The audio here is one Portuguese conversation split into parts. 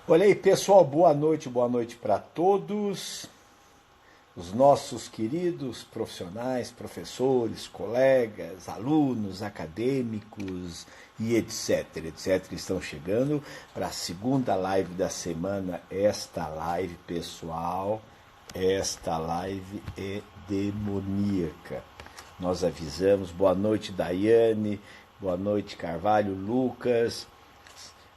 Olha aí, pessoal, boa noite para todos, os nossos queridos profissionais, professores, colegas, alunos, acadêmicos e etc, estão chegando para a segunda live da semana. Esta live, pessoal, esta live é demoníaca. Nós avisamos, boa noite, Daiane, boa noite, Carvalho, Lucas,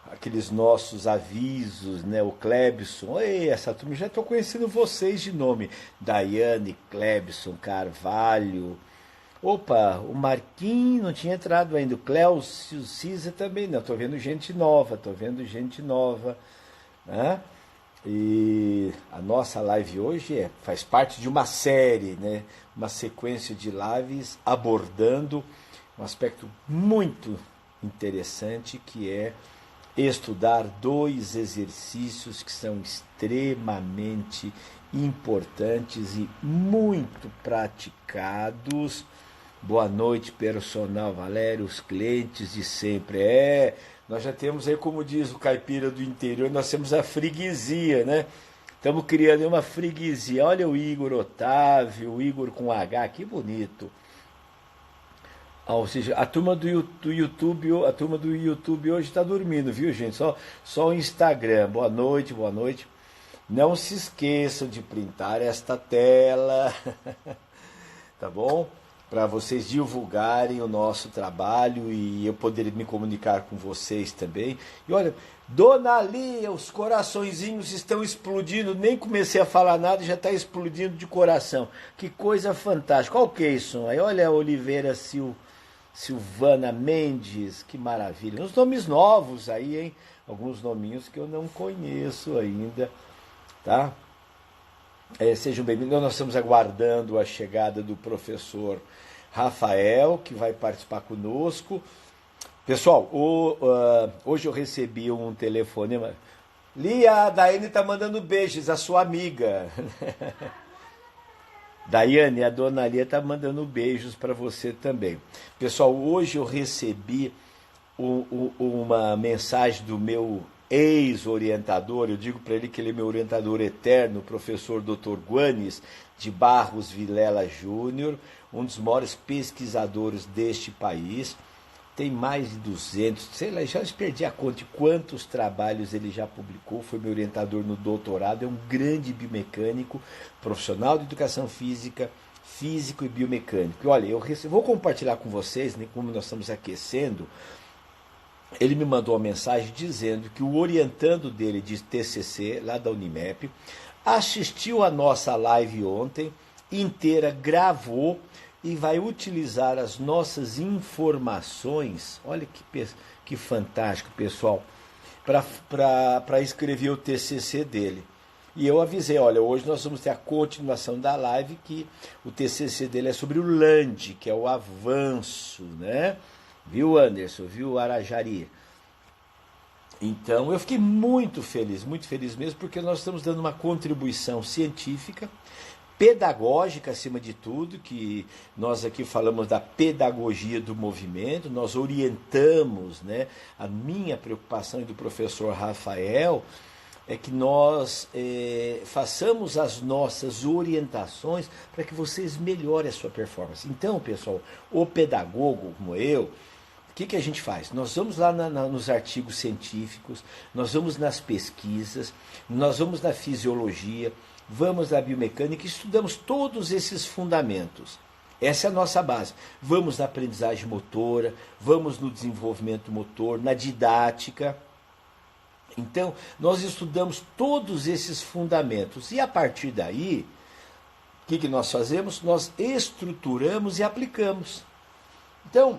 aqueles nossos avisos, né? O Klebson, ei, essa turma, já estou conhecendo vocês de nome, Daiane, Klebson, Carvalho, opa, o Marquinhos não tinha entrado ainda, o Cléucio, Cisa também não, estou vendo gente nova, né? E a nossa live hoje faz parte de uma série, né? Uma sequência de lives abordando um aspecto muito interessante que é estudar dois exercícios que são extremamente importantes e muito praticados. Boa noite, personal Valério, os clientes de sempre. Nós já temos aí, como diz o caipira do interior, nós temos a freguesia, né? Estamos criando uma freguesia. Olha o Igor Otávio, o Igor com H, que bonito. Ou seja, a turma do YouTube, a turma do YouTube hoje está dormindo, viu, gente? Só o Instagram. Boa noite, boa noite. Não se esqueçam de printar esta tela, tá bom? Para vocês divulgarem o nosso trabalho e eu poder me comunicar com vocês também. E olha, Dona Lia, os coraçõezinhos estão explodindo, nem comecei a falar nada e já está explodindo de coração. Que coisa fantástica. Qual que é isso aí? Olha a Oliveira Silvana Mendes, que maravilha. Uns nomes novos aí, hein? Alguns nominhos que eu não conheço ainda, tá? Sejam bem-vindos. Nós estamos aguardando a chegada do professor Rafael, que vai participar conosco. Pessoal, hoje eu recebi um telefonema. Lia, a Daiane está mandando beijos, a sua amiga. Daiane, a dona Lia está mandando beijos para você também. Pessoal, hoje eu recebi uma mensagem do meu ex-orientador, eu digo para ele que ele é meu orientador eterno, o professor Dr. Guanes de Barros Vilela Júnior, um dos maiores pesquisadores deste país, tem mais de 200, sei lá, já perdi a conta de quantos trabalhos ele já publicou, foi meu orientador no doutorado, é um grande biomecânico, profissional de educação física, físico e biomecânico. E olha, vou compartilhar com vocês, né, como nós estamos aquecendo. Ele me mandou uma mensagem dizendo que o orientando dele de TCC, lá da Unimep, assistiu a nossa live ontem, inteira, gravou e vai utilizar as nossas informações, olha que fantástico, pessoal, para escrever o TCC dele. E eu avisei, olha, hoje nós vamos ter a continuação da live, que o TCC dele é sobre o LAND, que é o avanço, né? Viu, Anderson? Viu, Arajari? Então, eu fiquei muito feliz mesmo, porque nós estamos dando uma contribuição científica, pedagógica acima de tudo, que nós aqui falamos da pedagogia do movimento, nós orientamos, né? A minha preocupação e do professor Rafael é que nós façamos as nossas orientações para que vocês melhorem a sua performance. Então, pessoal, o pedagogo como eu, o que a gente faz? Nós vamos lá nos artigos científicos, nós vamos nas pesquisas, nós vamos na fisiologia, vamos na biomecânica e estudamos todos esses fundamentos. Essa é a nossa base. Vamos na aprendizagem motora, vamos no desenvolvimento motor, na didática. Então, nós estudamos todos esses fundamentos e a partir daí, o que nós fazemos? Nós estruturamos e aplicamos. Então,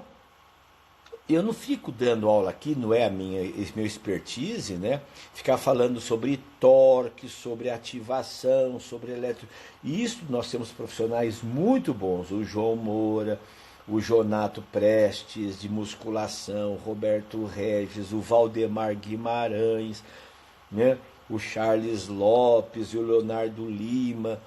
eu não fico dando aula aqui, não é meu expertise, né? Ficar falando sobre torque, sobre ativação, sobre elétrico. E isso nós temos profissionais muito bons, o João Moura, o Jonato Prestes, de musculação, o Roberto Regis, o Valdemar Guimarães, né? O Charles Lopes, o Leonardo Lima,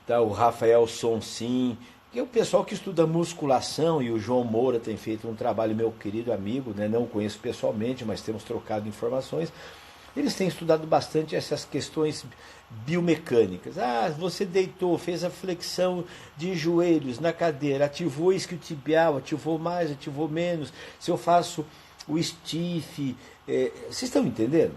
tá? O Rafael Sonsim, que é o pessoal que estuda musculação, e o João Moura tem feito um trabalho, meu querido amigo, né? Não o conheço pessoalmente, mas temos trocado informações. Eles têm estudado bastante essas questões biomecânicas. Ah, você deitou, fez a flexão de joelhos na cadeira, ativou isquiotibial, ativou mais, ativou menos. Se eu faço o stiff, vocês estão entendendo?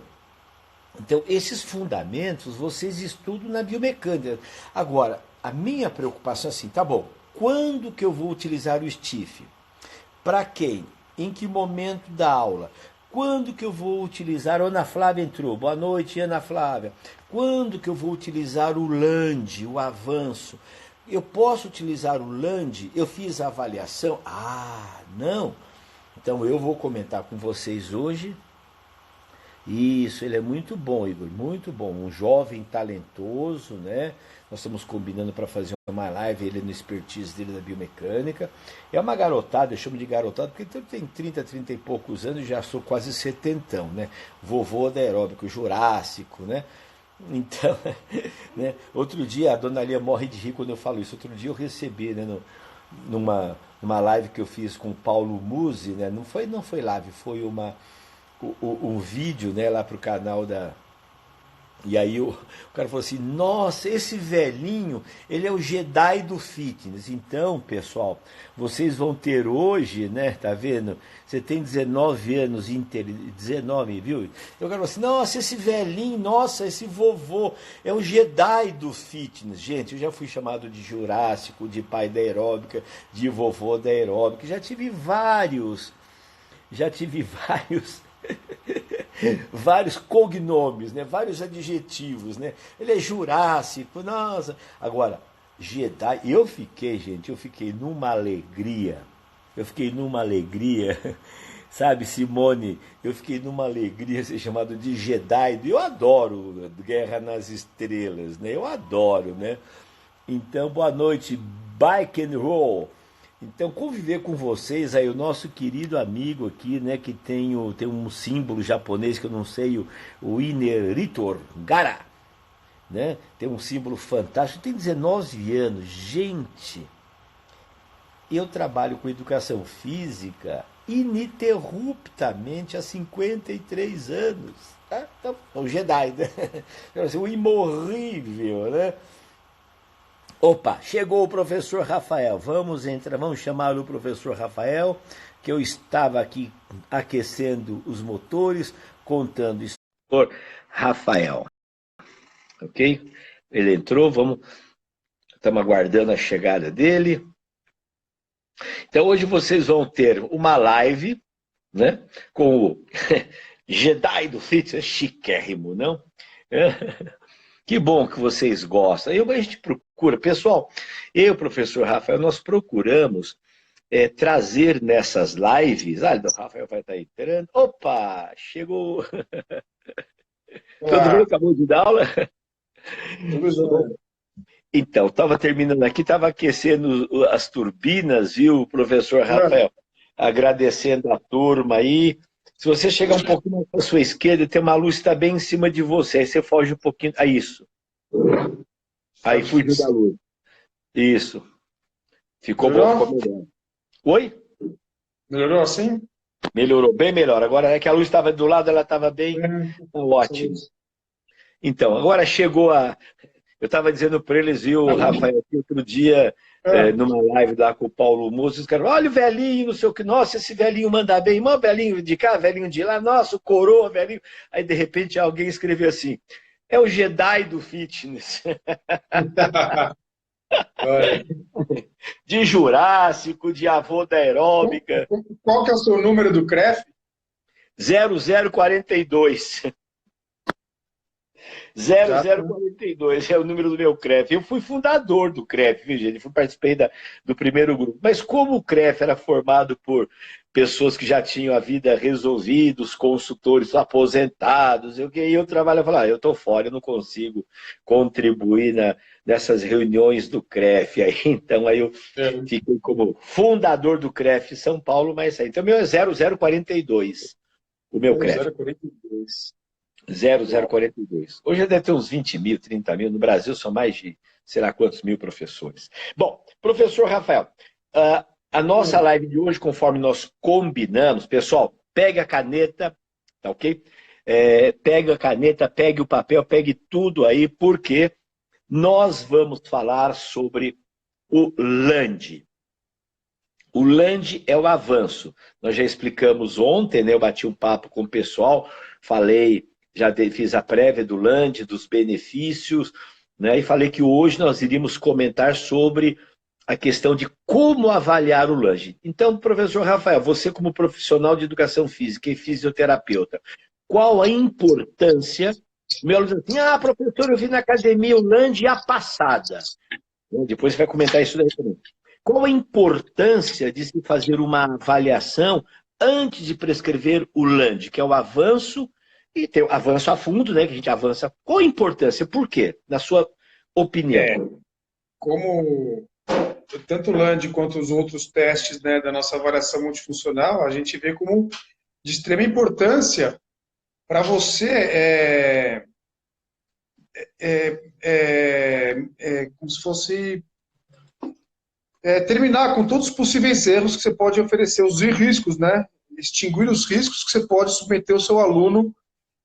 Então, esses fundamentos vocês estudam na biomecânica. Agora, a minha preocupação é assim, tá bom, quando que eu vou utilizar o stiff? Para quem? Em que momento da aula? Quando que eu vou utilizar? A Ana Flávia entrou. Boa noite, Ana Flávia. Quando que eu vou utilizar o land, o avanço? Eu posso utilizar o land? Eu fiz a avaliação? Ah, não. Então eu vou comentar com vocês hoje. Isso, ele é muito bom, Igor, muito bom. Um jovem talentoso, né? Nós estamos combinando para fazer uma live, ele no expertise dele da biomecânica. É uma garotada, eu chamo de garotada, porque tem 30, 30 e poucos anos e já sou quase setentão, né? Vovô da aeróbico, jurássico, né? Então, né? Outro dia, a dona Lia morre de rir quando eu falo isso. Outro dia eu recebi, né, numa live que eu fiz com o Paulo Musi, né? Não foi live, foi um vídeo, né, lá pro canal da. E aí o cara falou assim: nossa, esse velhinho, ele é o Jedi do fitness. Então, pessoal, vocês vão ter hoje, né? Tá vendo? Você tem 19 anos, 19, viu? Eu quero assim: nossa, esse velhinho, nossa, esse vovô, é o Jedi do fitness. Gente, eu já fui chamado de Jurássico, de pai da aeróbica, de vovô da aeróbica. Já tive vários vários cognomes, né? Vários adjetivos, né? Ele é jurássico, nossa. Agora, Jedi, eu fiquei numa alegria. Eu fiquei numa alegria, sabe, Simone? Eu fiquei numa alegria ser chamado de Jedi. Eu adoro Guerra nas Estrelas, né? Eu adoro, né? Então, boa noite, Bike and Roll. Então, conviver com vocês aí, o nosso querido amigo aqui, né, que tem um símbolo japonês que eu não sei, o Ineritor Gara, né? Tem um símbolo fantástico, tem 19 anos. Gente, eu trabalho com educação física ininterruptamente há 53 anos. Tá? Então, o Jedi, né? O imorrível, né? Opa, chegou o professor Rafael. Vamos entrar, vamos chamar o professor Rafael, que eu estava aqui aquecendo os motores, contando isso. Professor Rafael, ok? Ele entrou, estamos aguardando a chegada dele. Então hoje vocês vão ter uma live, né, com o Jedi do Fitness, chiquérrimo, não? Que bom que vocês gostam. A gente procura, pessoal, eu, professor Rafael, nós procuramos trazer nessas lives. Ah, o Rafael vai estar entrando. Opa, chegou. Todo mundo Olá, acabou de dar aula? tudo jóia. Então, estava terminando aqui, estava aquecendo as turbinas, viu, professor Ah, Rafael? Agradecendo a turma aí. Se você chegar um pouquinho mais para a sua esquerda, tem uma luz que está bem em cima de você. Aí você foge um pouquinho. Ah, isso. Aí acho que fugiu da sim. luz. Isso. Ficou bom, ficou Melhorou? melhor. Oi? Melhorou assim? Melhorou, bem melhor. Agora é que a luz estava do lado, ela estava bem Essa ótimo. luz. Então, agora chegou a. Eu estava dizendo para eles, viu, Rafael, que outro dia, Ah, numa live lá com o Paulo Musso, os caras, olha o velhinho, não sei o que, nossa, esse velhinho manda bem, mano, velhinho de cá, velhinho de lá, nossa, o coroa, velhinho. Aí, de repente, alguém escreveu assim: é o Jedi do fitness, olha, de Jurássico, de avô da aeróbica, qual que é o seu número do CREF? 0042. Já tá. 0042 é o número do meu CREF. Eu fui fundador do CREF, viu, gente? Participei do primeiro grupo. Mas como o CREF era formado por pessoas que já tinham a vida resolvida, os consultores aposentados, eu trabalho, eu estou fora, eu não consigo contribuir nessas reuniões do CREF. Aí, então, aí eu É, fiquei como fundador do CREF São Paulo, mas aí. Então, meu é 0042, o meu CREF. 0,42. Legal. 0042. Hoje deve ter uns 20 mil, 30 mil. No Brasil são mais de, sei lá quantos mil professores. Bom, professor Rafael, a nossa Hum, live de hoje, conforme nós combinamos, pessoal, pega a caneta, tá ok? pegue a caneta, pegue o papel, pegue tudo aí, porque nós vamos falar sobre o LAND. O LAND é o avanço. Nós já explicamos ontem, né? Eu bati um papo com o pessoal, falei, fiz a prévia do LAND, dos benefícios, né? E falei que hoje nós iríamos comentar sobre a questão de como avaliar o LAND. Então, professor Rafael, você como profissional de educação física e fisioterapeuta, qual a importância? Meu aluno diz assim, professor, eu vi na academia o LAND e a passada. Depois você vai comentar isso daí também. Qual a importância de se fazer uma avaliação antes de prescrever o LAND, que é o avanço, e tem o avanço a fundo, né, que a gente avança. Qual a importância? Por quê? Na sua opinião. Como tanto o LAND quanto os outros testes, né, da nossa avaliação multifuncional, a gente vê como de extrema importância para você como se fosse terminar com todos os possíveis erros que você pode oferecer, os riscos, né? Extinguir os riscos que você pode submeter o seu aluno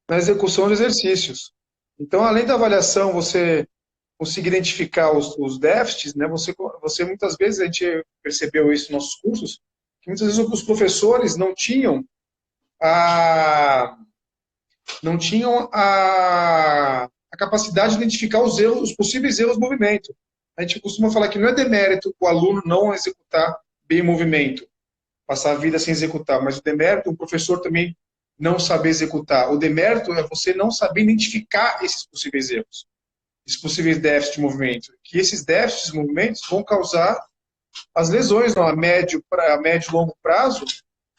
na execução de exercícios. Então, além da avaliação, você conseguir identificar os déficits, né? Você muitas vezes, a gente percebeu isso nos nossos cursos, que muitas vezes os professores não tinham a capacidade de identificar os erros, os possíveis erros do movimento. A gente costuma falar que não é demérito o aluno não executar bem o movimento, passar a vida sem executar, mas o demérito, o professor também não saber executar. O demérito é você não saber identificar esses possíveis erros, esses possíveis déficits de movimento, que esses déficits de movimentos vão causar as lesões, não, a médio e longo prazo,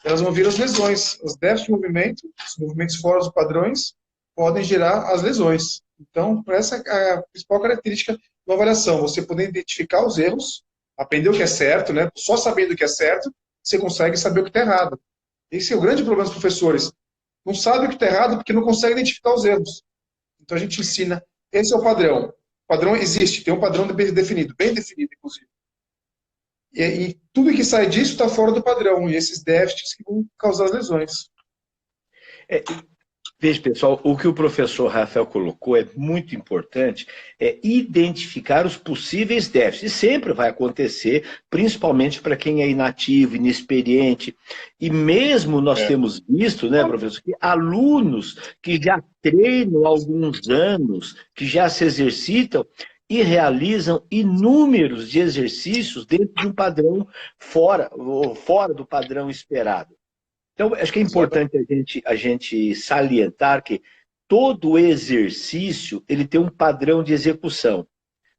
elas vão vir as lesões. Os déficits de movimento, os movimentos fora dos padrões, podem gerar as lesões. Então, essa é a principal característica da avaliação, você poder identificar os erros, aprender o que é certo, né? Só sabendo o que é certo, você consegue saber o que está errado. Esse é o grande problema dos professores. Não sabem o que está errado porque não conseguem identificar os erros. Então, a gente ensina, esse é o padrão. O padrão existe, tem um padrão bem definido, inclusive. E tudo que sai disso está fora do padrão, e esses déficits que vão causar as lesões. Veja, pessoal, o que o professor Rafael colocou é muito importante, é identificar os possíveis déficits. E sempre vai acontecer, principalmente para quem é inativo, inexperiente. E mesmo nós temos visto, né, professor, que alunos que já treinam há alguns anos, que já se exercitam e realizam inúmeros de exercícios dentro de um padrão fora do padrão esperado. Então, acho que é importante a gente salientar que todo exercício ele tem um padrão de execução,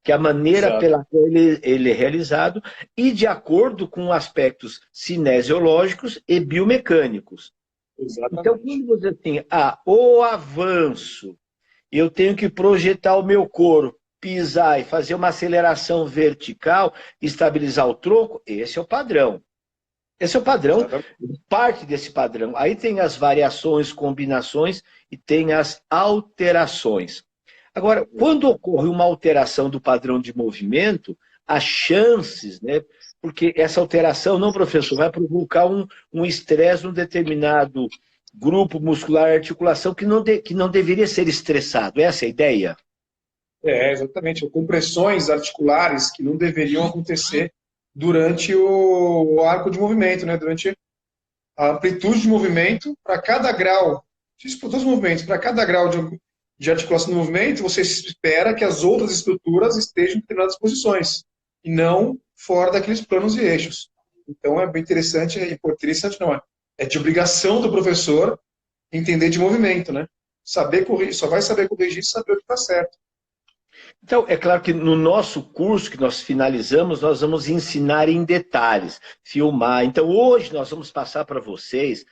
que é a maneira pela qual ele é realizado e de acordo com aspectos cinesiológicos e biomecânicos. Exatamente. Então, quando você tem o avanço, eu tenho que projetar o meu corpo, pisar e fazer uma aceleração vertical, estabilizar o tronco, esse é o padrão. Esse é o padrão, parte desse padrão. Aí tem as variações, combinações e tem as alterações. Agora, quando ocorre uma alteração do padrão de movimento, as chances, né? Porque essa alteração, não, professor, vai provocar um estresse num determinado grupo muscular, articulação, que não deveria ser estressado. Essa é a ideia? Exatamente. Compressões articulares que não deveriam acontecer durante o arco de movimento, né? Durante a amplitude de movimento, para cada grau, todos os movimentos, para cada grau de articulação do movimento, você espera que as outras estruturas estejam em determinadas posições, e não fora daqueles planos e eixos. Então é bem interessante, é de obrigação do professor entender de movimento, né? Saber corrigir, só vai saber corrigir se saber o que está certo. Então, é claro que no nosso curso que nós finalizamos, nós vamos ensinar em detalhes, filmar. Então, hoje nós vamos passar para vocês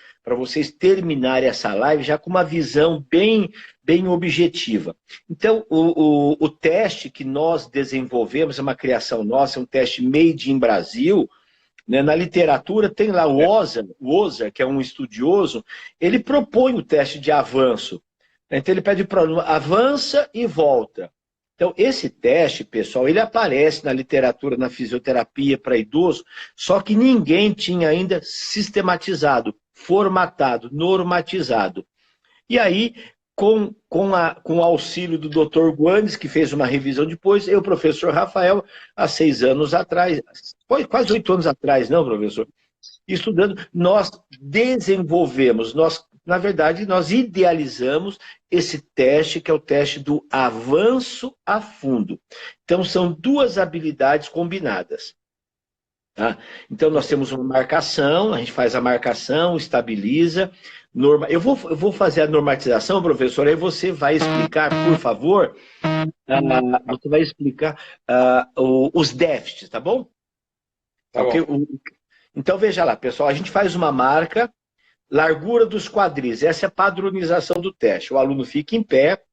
terminarem essa live já com uma visão bem objetiva. Então, o teste que nós desenvolvemos é uma criação nossa, é um teste made in Brasil, né? Na literatura tem lá o Ozer, que é um estudioso, ele propõe o teste de avanço. Então, ele pede para o aluno, avança e volta. Então, esse teste, pessoal, ele aparece na literatura, na fisioterapia para idoso, só que ninguém tinha ainda sistematizado, formatado, normatizado. E aí, com o auxílio do Dr. Guanes, que fez uma revisão depois, eu, professor Rafael, há 6 anos atrás, foi quase 8 anos atrás, não, professor? Estudando, nós desenvolvemos, na verdade, nós idealizamos esse teste, que é o teste do avanço a fundo. Então, são duas habilidades combinadas. Tá? Então, nós temos uma marcação, a gente faz a marcação, estabiliza. Eu vou fazer a normatização, professor, aí você vai explicar, por favor, você vai explicar os déficits, tá bom? Tá Okay? bom. Então, veja lá, pessoal, a gente faz uma marca, largura dos quadris, essa é a padronização do teste. O aluno fica em pé,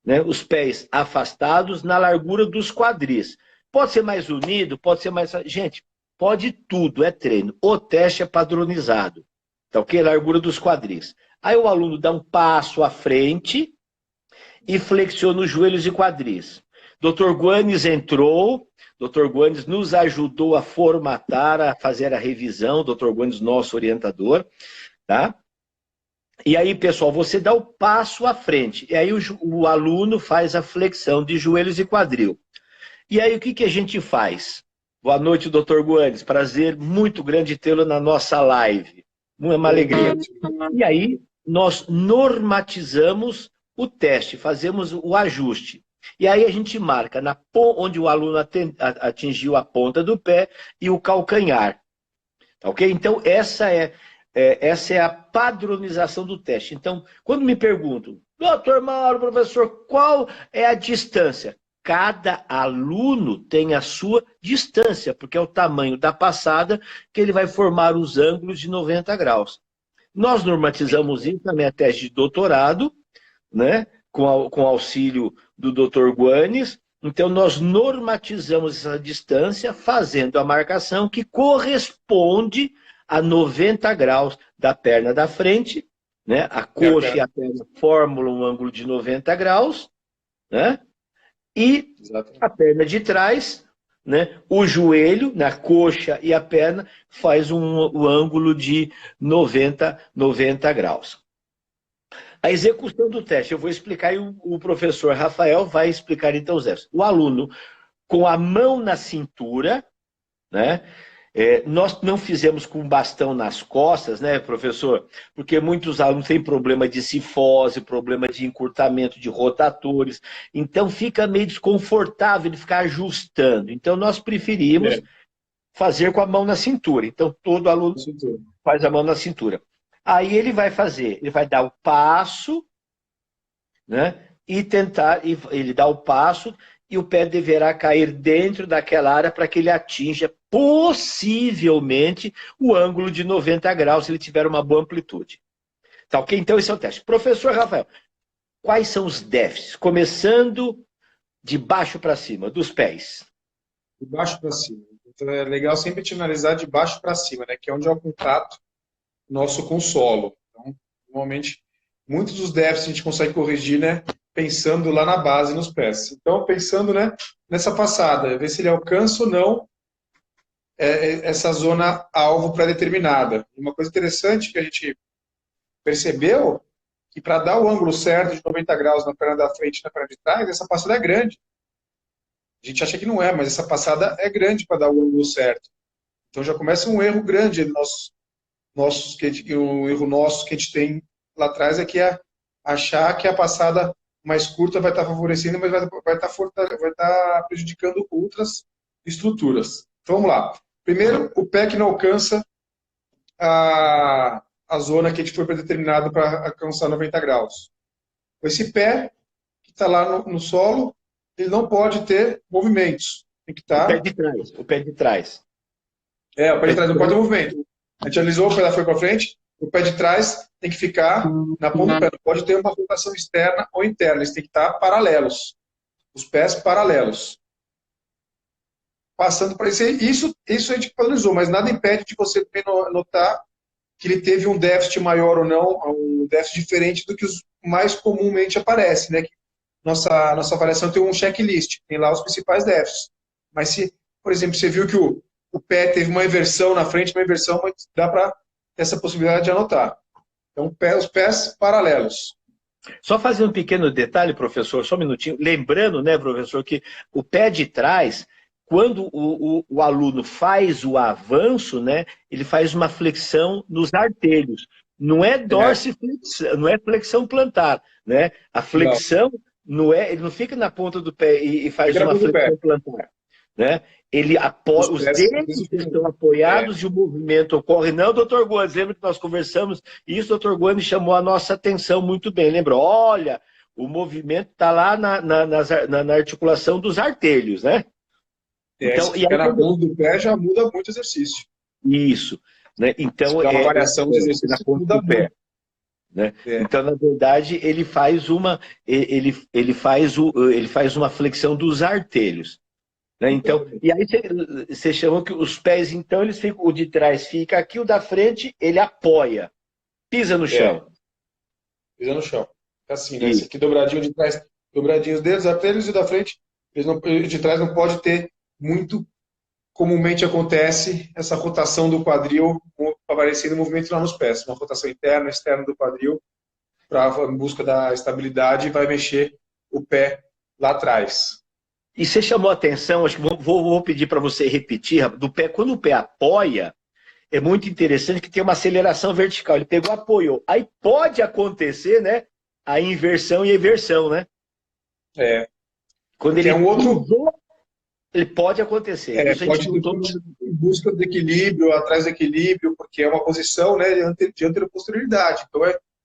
né, os pés afastados na largura dos quadris. Pode ser mais unido, pode ser mais... Gente, pode tudo, é treino. O teste é padronizado. Tá ok? Largura dos quadris. Aí o aluno dá um passo à frente e flexiona os joelhos e quadris. Dr. Guanes entrou, Dr. Guanes nos ajudou a formatar, a fazer a revisão, Dr. Guanes, nosso orientador, tá? E aí, pessoal, você dá o passo à frente, e aí o aluno faz a flexão de joelhos e quadril. E aí, o que a gente faz? Boa noite, Dr. Guanes, prazer muito grande tê-lo na nossa live. Uma alegria. E aí, nós normatizamos o teste, fazemos o ajuste. E aí a gente marca onde o aluno atingiu a ponta do pé e o calcanhar. Ok? Então, essa é a padronização do teste. Então, quando me perguntam, doutor Mauro, professor, qual é a distância? Cada aluno tem a sua distância, porque é o tamanho da passada que ele vai formar os ângulos de 90 graus. Nós normatizamos isso na minha tese de doutorado, né, com auxílio do Dr. Guanes. Então, nós normatizamos essa distância fazendo a marcação que corresponde a 90 graus da perna da frente, né? A coxa e a perna formam um ângulo de 90 graus, né? E a perna de trás, né? O joelho, na coxa e a perna, faz um ângulo de 90 graus. A execução do teste, eu vou explicar e o professor Rafael vai explicar então os testes. O aluno, com a mão na cintura, né? Nós não fizemos com bastão nas costas, né, professor? Porque muitos alunos têm problema de cifose, problema de encurtamento de rotatores, então fica meio desconfortável de ficar ajustando. Então nós preferimos fazer com a mão na cintura. Então todo aluno faz a mão na cintura. Aí ele vai dar o passo, né? E ele dá o passo e o pé deverá cair dentro daquela área para que ele atinja possivelmente o ângulo de 90 graus, se ele tiver uma boa amplitude. Tá ok? Então esse é o teste. Professor Rafael, quais são os déficits? Começando de baixo para cima, dos pés. De baixo para cima. Então é legal sempre te analisar de baixo para cima, né? Que é onde é o contato nosso com o solo. Então, normalmente, muitos dos déficits a gente consegue corrigir, né? Pensando lá na base, nos pés. Então, pensando, né, nessa passada, ver se ele alcança ou não essa zona alvo pré-determinada. Uma coisa interessante que a gente percebeu, que para dar o ângulo certo de 90 graus na perna da frente e na perna de trás, essa passada é grande. A gente acha que não é, mas essa passada é grande para dar o ângulo certo. Então já começa um erro grande. O erro nosso que a gente tem lá atrás é que é achar que a passada mais curta vai estar favorecendo, mas vai estar prejudicando outras estruturas. Então vamos lá. Primeiro, o pé que não alcança a zona que a gente foi predeterminado para alcançar 90 graus. Esse pé que está lá no solo, ele não pode ter movimentos. Tem que estar... O pé de trás. O pé de trás não pode ter movimento. A gente analisou, o pé foi para frente, o pé de trás tem que ficar na ponta do pé. Não pode ter uma rotação externa ou interna. Eles têm que estar paralelos. Os pés paralelos. Passando para isso a gente padronizou, mas nada impede de você notar que ele teve um déficit maior ou não, um déficit diferente do que os mais comumente aparece, né? Nossa avaliação tem um checklist, tem lá os principais déficits. Mas se, por exemplo, você viu que o pé teve uma inversão na frente, uma inversão, mas dá para ter essa possibilidade de anotar. Então, os pés paralelos. Só fazer um pequeno detalhe, professor, só um minutinho. Lembrando, né, professor, que o pé de trás, quando o aluno faz o avanço, né, ele faz uma flexão nos artelhos. Não é É, dorsiflexão, não é flexão plantar, né? A não. flexão não é, ele não fica na ponta do pé e faz Fica na uma ponta do pé. flexão plantar, né? Ele Os apoia, os pés, às dedos vezes, estão é, apoiados e o movimento ocorre. Não, doutor Gomes, lembra que nós conversamos? E isso, doutor Gomes, chamou a nossa atenção muito bem. Lembra? Olha, o movimento está lá na articulação dos artelhos, né? se Então, e ficar aí, na ponta do pé, já muda muito o exercício. isso, né? Se Então, fizer uma variação de na exercício, ponta muda do pé. muito. Né? É. Então, na verdade, ele faz uma flexão dos artelhos. Né? Então, e aí você chamou que os pés, então, eles ficam, o de trás fica aqui, o da frente, ele apoia, pisa no É, chão. pisa no chão. É assim, né? Esse E, aqui dobradinho de trás, dobradinho os dedos, artelhos e da frente, o de trás não pode ter muito comumente acontece essa rotação do quadril aparecendo movimento lá nos pés. Uma rotação interna, externa do quadril, em busca da estabilidade, vai mexer o pé lá atrás. e você chamou a atenção, acho que vou pedir para você repetir, do pé, quando o pé apoia, é muito interessante que tem uma aceleração vertical. Ele pegou, apoiou. Aí pode acontecer, né? A inversão e a eversão, né? É, Quando porque ele é um outro. pisou, ele pode acontecer. Isso a gente Pode não ter todo. em busca do equilíbrio, atrás do equilíbrio, porque é uma posição, né, de anteroposterioridade. Então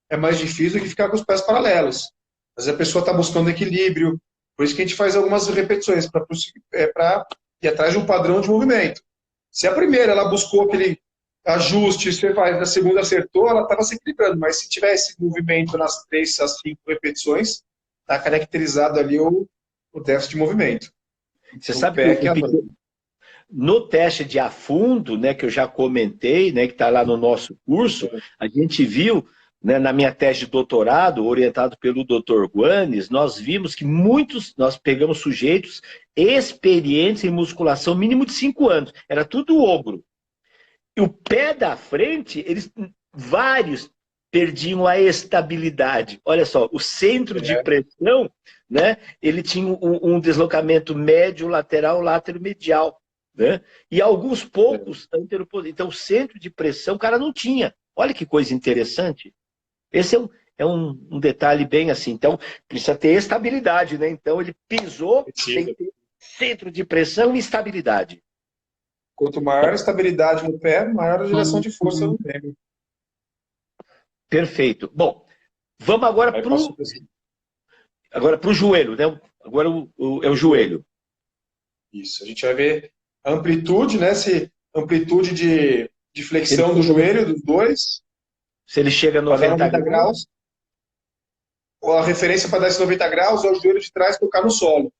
é mais difícil do que ficar com os pés paralelos. Mas a pessoa está buscando equilíbrio. Por isso que a gente faz algumas repetições para ir atrás de um padrão de movimento. Se a primeira ela buscou aquele ajuste, você faz, na segunda acertou, ela estava se equilibrando. Mas se tiver esse movimento nas 3 a 5 repetições, está caracterizado ali o déficit de movimento. Você O sabe que pé que avança. no teste de afundo, né, que eu já comentei, né, que está lá no nosso curso, a gente viu, né, na minha tese de doutorado, orientado pelo Dr. Guanes, nós vimos que nós pegamos sujeitos experientes em musculação, mínimo de 5 anos. Era tudo ogro. E o pé da frente, vários perdiam a estabilidade. Olha só, o centro de pressão, né, ele tinha um deslocamento médio, lateral, lateromedial. Né? E alguns poucos anteroposteriores. Então, o centro de pressão o cara não tinha. Olha que coisa interessante. Esse é um detalhe bem assim. Então, precisa ter estabilidade. Né? Então, ele pisou, tem que ter centro de pressão e estabilidade. Quanto maior a estabilidade no pé, maior a geração de força no membro. Perfeito. Bom, vamos agora para o joelho, né? Agora é o joelho. Isso. A gente vai ver a amplitude, né? Amplitude de flexão do joelho, dos dois. Se ele chega a 90 graus. Ou a referência para dar esses 90 graus é o joelho de trás tocar no solo.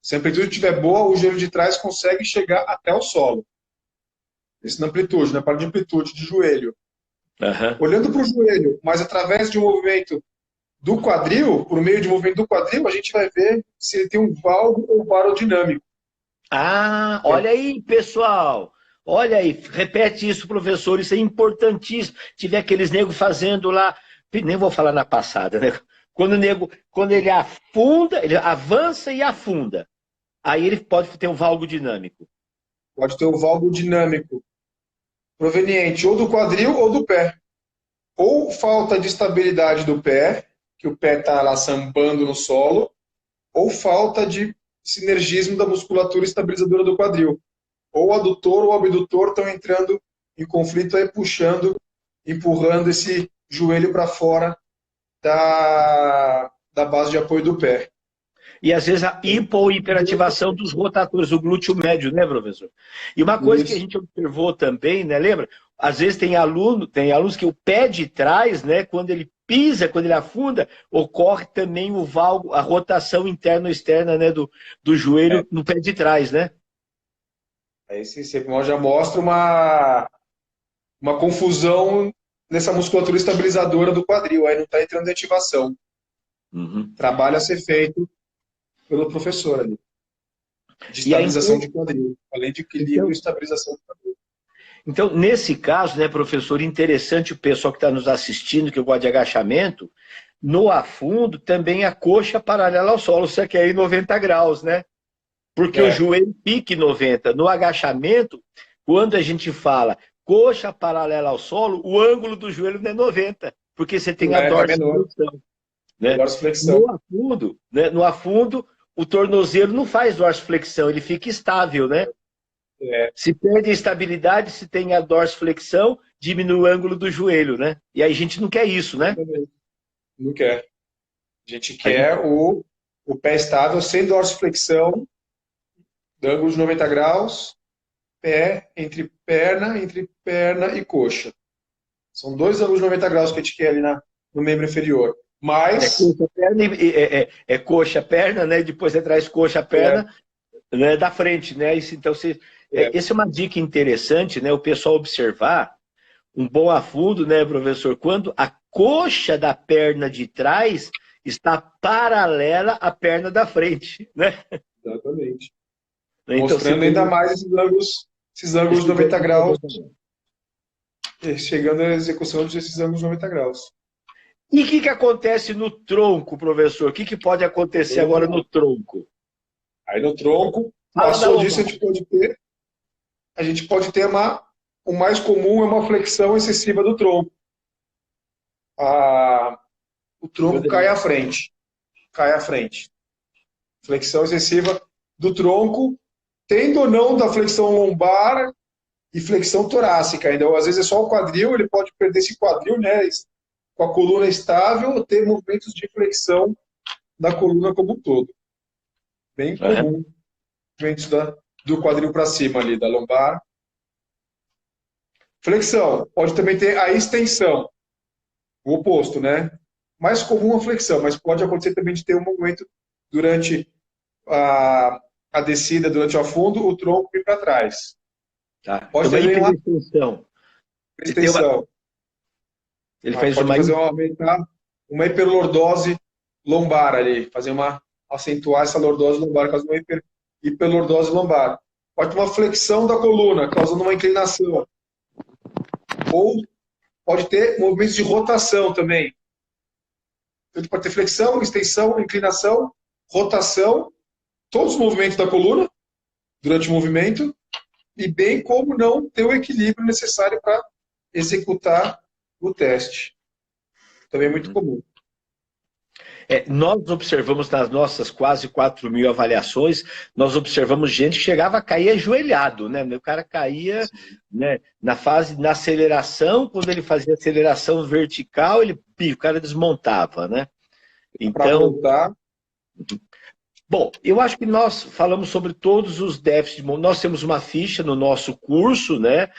Se a amplitude estiver boa, o joelho de trás consegue chegar até o solo. Isso na amplitude, na parte de amplitude de joelho. Olhando para o joelho, mas através de um movimento do quadril, por meio de movimento do quadril, a gente vai ver se ele tem um valgo ou barodinâmico. Ah, olha aí, pessoal. Olha aí, repete isso, professor, isso é importantíssimo. Tiver aqueles negros fazendo lá, nem vou falar na passada, né? Quando ele afunda, ele avança e afunda. Aí ele pode ter um valgo dinâmico. Pode ter um valgo dinâmico proveniente ou do quadril ou do pé. Ou falta de estabilidade do pé, que o pé está lá sambando no solo, ou falta de sinergismo da musculatura estabilizadora do quadril. Ou o adutor ou o abdutor estão entrando em conflito aí, empurrando esse joelho para fora da base de apoio do pé. E às vezes a hipo ou hiperativação dos rotatores, o glúteo médio, né, professor? E uma coisa que a gente observou também, né, lembra? Às vezes tem alunos que o pé de trás, né, quando ele pisa, quando ele afunda, ocorre também o valgo, a rotação interna ou externa, né, do joelho no pé de trás, né? Aí você já mostra uma confusão nessa musculatura estabilizadora do quadril, aí não está entrando em ativação. Trabalho a ser feito pelo professor ali. De estabilização de quadril, além de equilíbrio e estabilização do quadril. Então, nesse caso, né, professor, interessante o pessoal que está nos assistindo, que gosta de agachamento, no afundo, também a coxa paralela ao solo, você quer ir 90 graus, né? Porque o joelho pique 90. No agachamento, quando a gente fala coxa paralela ao solo, o ângulo do joelho não é 90, porque você tem a dorsiflexão. Né? No afundo, o tornozelo não faz dorsiflexão, ele fica estável, né? Se perde a estabilidade, se tem a dorsiflexão, diminui o ângulo do joelho, né? E aí a gente não quer isso, né? Não quer. A gente quer o pé estável, sem dorsiflexão, ângulo de 90 graus, pé entre perna e coxa. São 2 ângulos de 90 graus que a gente quer ali no membro inferior. Mas... É coxa, perna, né? Depois você traz coxa, perna, né? Da frente, né? Então, essa é uma dica interessante, né? O pessoal observar um bom afundo, né, professor? Quando a coxa da perna de trás está paralela à perna da frente, né? Exatamente. Então, mostrando ainda mais esses ângulos de 90 graus, chegando à execução desses ângulos de 90 graus. E o que acontece no tronco, professor? O que pode acontecer agora no tronco? Aí no tronco, passou disso, a gente pode ter o mais comum é uma flexão excessiva do tronco. O tronco cai à frente. Flexão excessiva do tronco, tendo ou não da flexão lombar e flexão torácica. Então, às vezes é só o quadril, ele pode perder esse quadril, né, com a coluna estável, ou ter movimentos de flexão da coluna como um todo. Bem comum. Movimentos do quadril para cima ali, da lombar. Flexão. Pode também ter a extensão. O oposto, né? Mais comum a flexão, mas pode acontecer também de ter um movimento durante a descida, durante o afundo, o tronco vir para trás. Tá. Pode ter uma extensão. Ele faz aumentar uma hiperlordose lombar ali, acentuar essa lordose lombar, causando uma hiperlordose lombar. Pode ter uma flexão da coluna, causando uma inclinação. Ou pode ter movimentos de rotação também. Então, pode ter flexão, extensão, inclinação, rotação, todos os movimentos da coluna durante o movimento, e bem como não ter o equilíbrio necessário para executar o teste. Também é muito comum. Nós observamos nas nossas quase 4.000 avaliações, nós observamos gente que chegava a cair ajoelhado, né? O cara caía, né, na aceleração, quando ele fazia aceleração vertical, o cara desmontava, né? Então, bom, eu acho que nós falamos sobre todos os déficits. Nós temos uma ficha no nosso curso, né?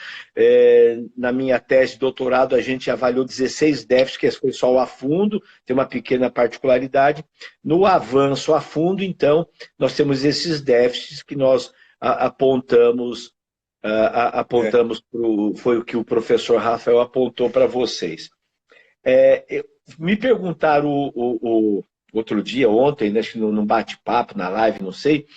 Na minha tese de doutorado, a gente avaliou 16 déficits, que foi só o afundo, tem uma pequena particularidade. No avanço a fundo, então, nós temos esses déficits que nós apontamos, foi o que o professor Rafael apontou para vocês. Me perguntaram outro dia, ontem, né, num bate-papo, na live, não sei,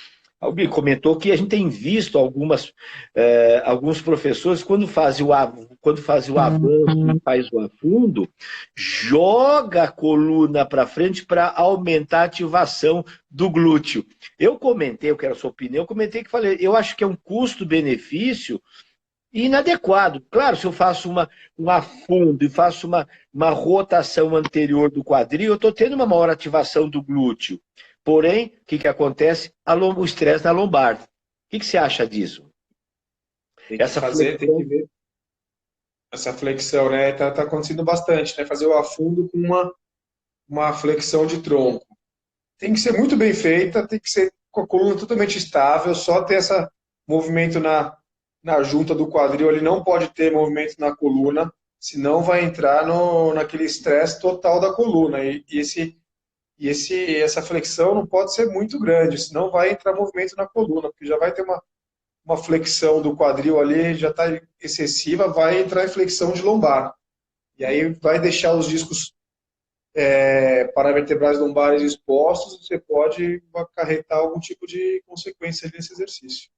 alguém comentou que a gente tem visto alguns professores, quando fazem o avanço e faz o afundo, joga a coluna para frente para aumentar a ativação do glúteo. Eu quero a sua opinião, eu acho que é um custo-benefício inadequado. Claro, se eu faço um afundo e faço uma rotação anterior do quadril, eu estou tendo uma maior ativação do glúteo. Porém, o que acontece? O estresse na lombar. O que você acha disso? Tem que ver. Essa flexão, né? Tá acontecendo bastante, né? Fazer o afundo com uma flexão de tronco. Tem que ser muito bem feita, tem que ser com a coluna totalmente estável, só ter esse movimento na junta do quadril, ele não pode ter movimento na coluna, senão vai entrar naquele estresse total da coluna. Essa flexão não pode ser muito grande, senão vai entrar movimento na coluna, porque já vai ter uma flexão do quadril ali, já está excessiva, vai entrar em flexão de lombar. E aí vai deixar os discos paravertebrais lombares expostos, você pode acarretar algum tipo de consequência nesse exercício.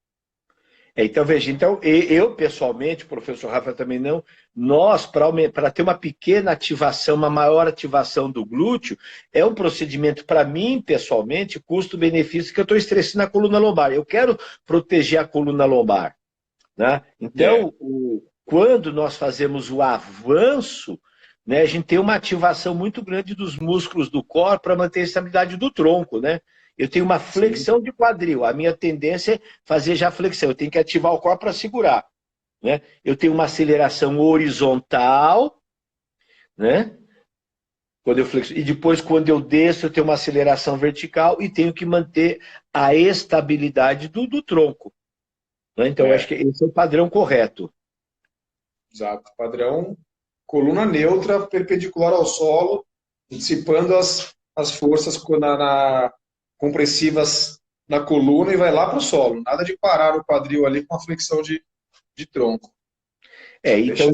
Então, veja, eu pessoalmente, o professor Rafa também não, nós, para ter uma pequena ativação, uma maior ativação do glúteo, é um procedimento, para mim, pessoalmente, custo-benefício, que eu estou estressando a coluna lombar. Eu quero proteger a coluna lombar. Né? Então, quando nós fazemos o avanço, né, a gente tem uma ativação muito grande dos músculos do core para manter a estabilidade do tronco, né? Eu tenho uma flexão de quadril. A minha tendência é fazer já flexão. Eu tenho que ativar o core para segurar. Né? Eu tenho uma aceleração horizontal, né? Quando eu flexo. E depois, quando eu desço, eu tenho uma aceleração vertical e tenho que manter a estabilidade do tronco. Né? Então, eu acho que esse é o padrão correto. Exato. Padrão coluna neutra, perpendicular ao solo, dissipando as forças compressivas na coluna e vai lá para o solo. Nada de parar o quadril ali com a flexão de tronco. Então,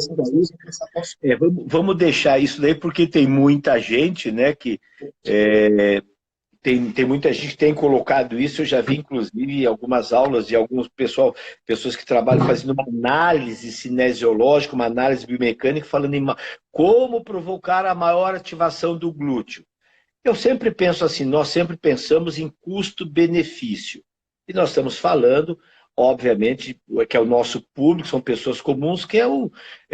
vamos deixar isso daí, porque tem muita gente, né, que tem muita gente que tem colocado isso. Eu já vi, inclusive, algumas aulas de alguns pessoas que trabalham fazendo uma análise cinesiológica, uma análise biomecânica, falando em como provocar a maior ativação do glúteo. Eu sempre penso assim, nós sempre pensamos em custo-benefício. E nós estamos falando, obviamente, que é o nosso público, são pessoas comuns, que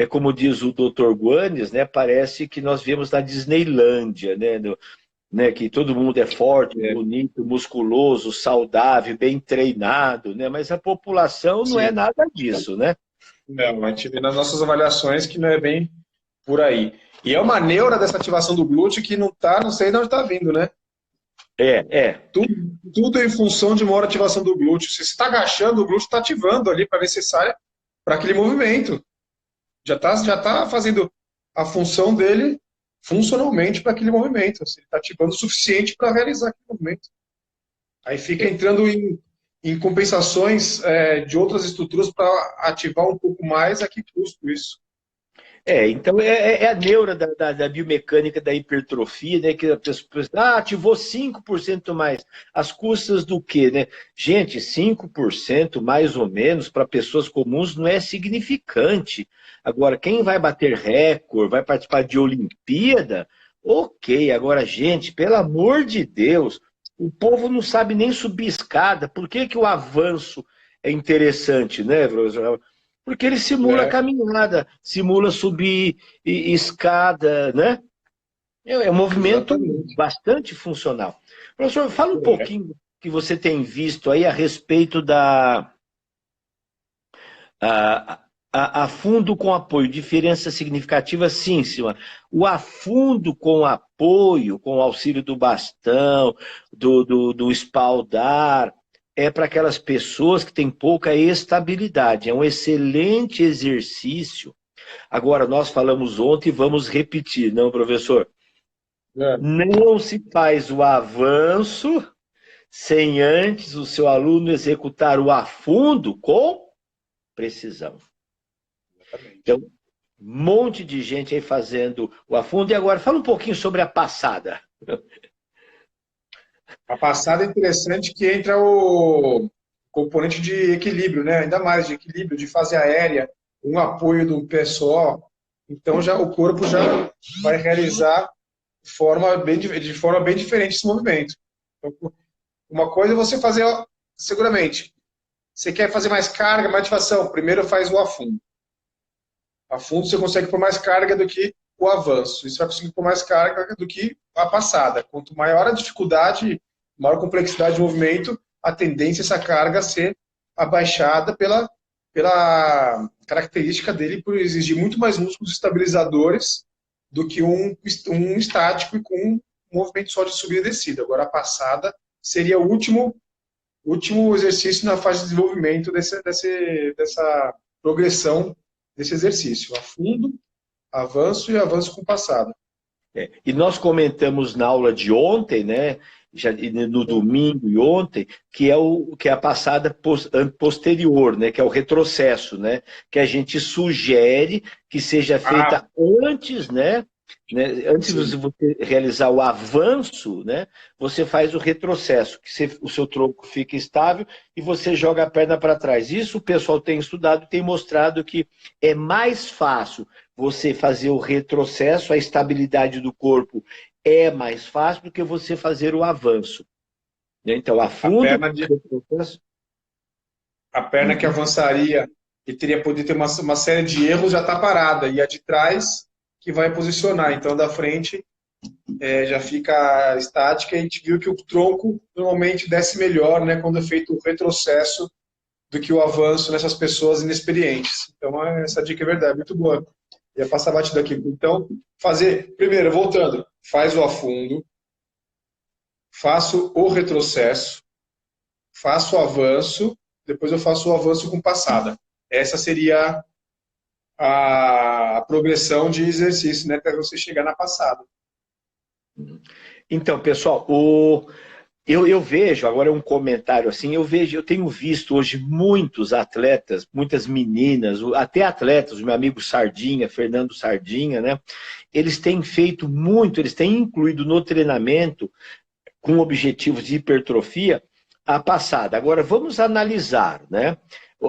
como diz o Dr. Guanes, né, parece que nós vivemos na Disneylândia, né, que todo mundo é forte, bonito, musculoso, saudável, bem treinado, né, mas a população não é nada disso, né? Não, a gente vê nas nossas avaliações que não é bem por aí. E é uma neura dessa ativação do glúteo que não sei de onde está vindo, né? Tudo em função de uma hora ativação do glúteo. Se você está agachando, o glúteo está ativando ali para necessária para aquele movimento. Já tá fazendo a função dele funcionalmente para aquele movimento. Ele está ativando o suficiente para realizar aquele movimento. Aí fica entrando em compensações de outras estruturas para ativar um pouco mais. A que custo isso? Então é a neura da biomecânica da hipertrofia, né? Que a pessoa ativou 5% mais. As custas do quê, né? Gente, 5% mais ou menos para pessoas comuns não é significante. Agora, quem vai bater recorde, vai participar de Olimpíada, ok. Agora, gente, pelo amor de Deus, o povo não sabe nem subir escada. Por que o avanço é interessante, né, professor? Porque ele simula caminhada, simula subir escada, né? É um movimento bastante funcional. Professor, fala um pouquinho que você tem visto aí a respeito da afundo com apoio. Diferença significativa, sim, senhora. O afundo com apoio, com o auxílio do bastão, do espaldar, é para aquelas pessoas que têm pouca estabilidade. É um excelente exercício. Agora, nós falamos ontem e vamos repetir, não, professor? Não se faz o avanço sem antes o seu aluno executar o afundo com precisão. Então, um monte de gente aí fazendo o afundo. E agora, fala um pouquinho sobre a passada. A passada é interessante que entra o componente de equilíbrio, né? Ainda mais de equilíbrio, de fase aérea, um apoio do pé só. Então o corpo já vai realizar de forma bem diferente esse movimento. Então, uma coisa é você fazer, seguramente, você quer fazer mais carga, mais ativação, primeiro faz o afundo. Afundo você consegue pôr mais carga do que o avanço. Isso vai conseguir pôr mais carga do que a passada. Quanto maior a dificuldade, maior complexidade de movimento, a tendência é essa carga ser abaixada pela característica dele por exigir muito mais músculos estabilizadores do que um estático e com um movimento só de subida e descida. Agora, a passada seria o último exercício na fase de desenvolvimento dessa progressão desse exercício. Afundo, avanço e avanço com passada. E nós comentamos na aula de ontem, né, no domingo e ontem, que é a passada posterior, né, que é o retrocesso, né, que a gente sugere que seja feita antes, né, né? Antes de você realizar o avanço, né, você faz o retrocesso, que o seu tronco fica estável e você joga a perna para trás. Isso o pessoal tem estudado, tem mostrado que é mais fácil você fazer o retrocesso, a estabilidade do corpo é mais fácil do que você fazer o avanço. Então, A afundo, perna, de, retrocesso. a perna que avançaria e teria podido ter uma série de erros já está parada, e a de trás que vai posicionar. Então, da frente já fica estática, e a gente viu que o tronco normalmente desce melhor, né, quando é feito o retrocesso do que o avanço nessas pessoas inexperientes. Então, essa dica é verdade, muito boa. Ia passar batido aqui. Então, primeiro, voltando, faz o afundo, faço o retrocesso, faço o avanço, depois eu faço o avanço com passada. Essa seria a progressão de exercício, né, para você chegar na passada. Então, pessoal, eu vejo, agora é um comentário assim, eu tenho visto hoje muitos atletas, muitas meninas, até atletas, o meu amigo Sardinha, Fernando Sardinha, né? Eles têm feito muito, eles têm incluído no treinamento, com objetivos de hipertrofia, a passada. Agora, vamos analisar, né?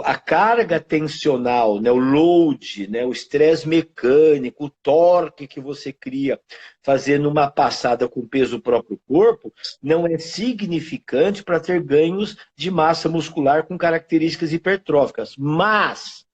A carga tensional, né, o load, né, o estresse mecânico, o torque que você cria fazendo uma passada com peso do próprio corpo, não é significante para ter ganhos de massa muscular com características hipertróficas. Mas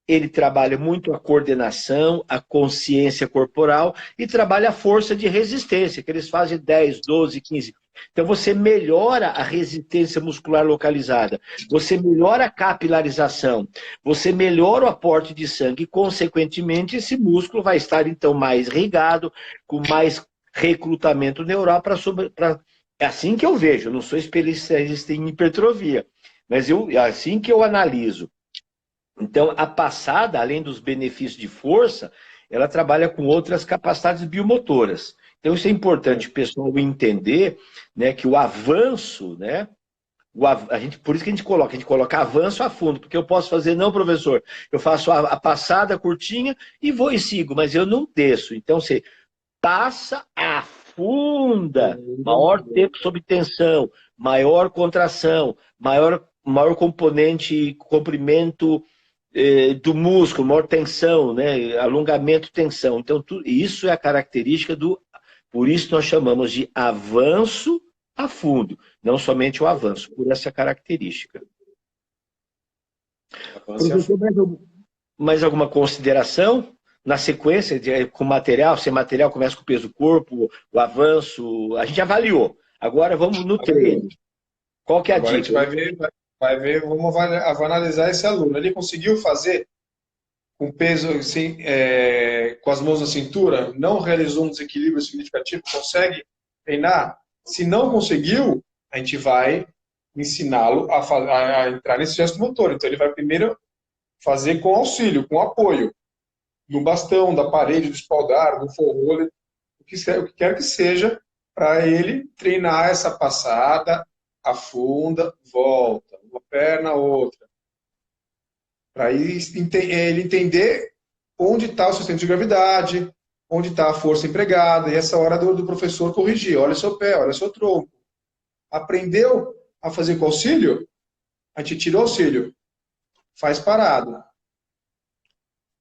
ele trabalha muito a coordenação, a consciência corporal e trabalha a força de resistência, que eles fazem 10, 12, 15. Então você melhora a resistência muscular localizada, você melhora a capilarização, você melhora o aporte de sangue e, consequentemente, esse músculo vai estar então mais irrigado, com mais recrutamento neural para... É assim que eu vejo, eu não sou especialista em hipertrofia, mas é assim que eu analiso. Então, a passada, além dos benefícios de força, ela trabalha com outras capacidades biomotoras. Então, isso é importante o pessoal entender, né, que o avanço, né, por isso que a gente coloca avanço a fundo, porque eu posso fazer, não, professor, eu faço a passada curtinha e vou e sigo, mas eu não desço. Então, você passa, afunda, maior tempo sob tensão, maior contração, maior componente, comprimento do músculo, maior tensão, né? Alongamento, tensão. Então, isso é a característica do... Por isso nós chamamos de avanço a fundo, não somente o avanço, por essa característica. Professor, mais alguma consideração? Na sequência, com material, sem material, começa com o peso do corpo, o avanço, a gente avaliou. Agora vamos no treino. Qual que é a Agora dica? A gente vai ver, vamos analisar esse aluno. Ele conseguiu fazer com peso assim, com as mãos na cintura? Não realizou um desequilíbrio significativo? Consegue treinar? Se não conseguiu, a gente vai ensiná-lo a entrar nesse gesto motor. Então, ele vai primeiro fazer com auxílio, com apoio, no bastão, da parede, do espaldar, do forró, o que quer que seja, para ele treinar essa passada, afunda, volta, uma perna, outra. Para ele entender onde está o sistema de gravidade, onde está a força empregada, e essa hora do professor corrigir. Olha seu pé, olha seu tronco. Aprendeu a fazer com auxílio? A gente tira o auxílio. Faz parado.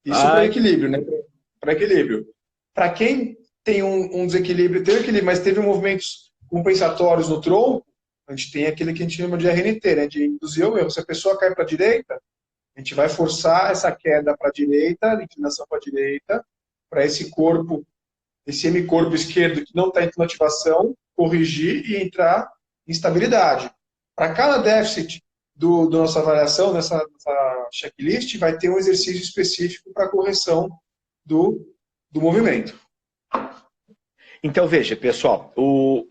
Isso para equilíbrio, né? Para equilíbrio. Para quem tem um desequilíbrio, teve equilíbrio, mas teve movimentos compensatórios no tronco, a gente tem aquele que a gente chama de RNT, né? De induzir o erro. Se a pessoa cai para a direita, a gente vai forçar essa queda para a direita, a inclinação para a direita, para esse corpo, esse hemicorpo esquerdo que não está em ativação, corrigir e entrar em estabilidade. Para cada déficit da nossa avaliação, nessa checklist, vai ter um exercício específico para correção do movimento. Então, veja, pessoal,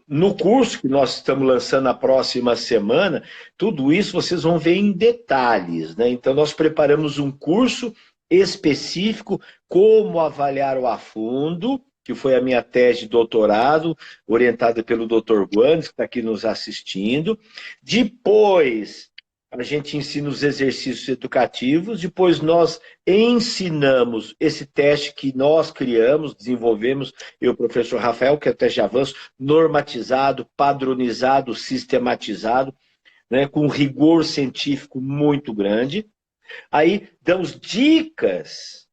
no curso que nós estamos lançando na próxima semana, tudo isso vocês vão ver em detalhes, né? Então, nós preparamos um curso específico, como avaliar o afundo, que foi a minha tese de doutorado, orientada pelo Dr. Guanes, que está aqui nos assistindo. Depois, a gente ensina os exercícios educativos, depois nós ensinamos esse teste que nós criamos, desenvolvemos, eu e o professor Rafael, que é o teste de avanço, normatizado, padronizado, sistematizado, né, com rigor científico muito grande. Aí damos dicas,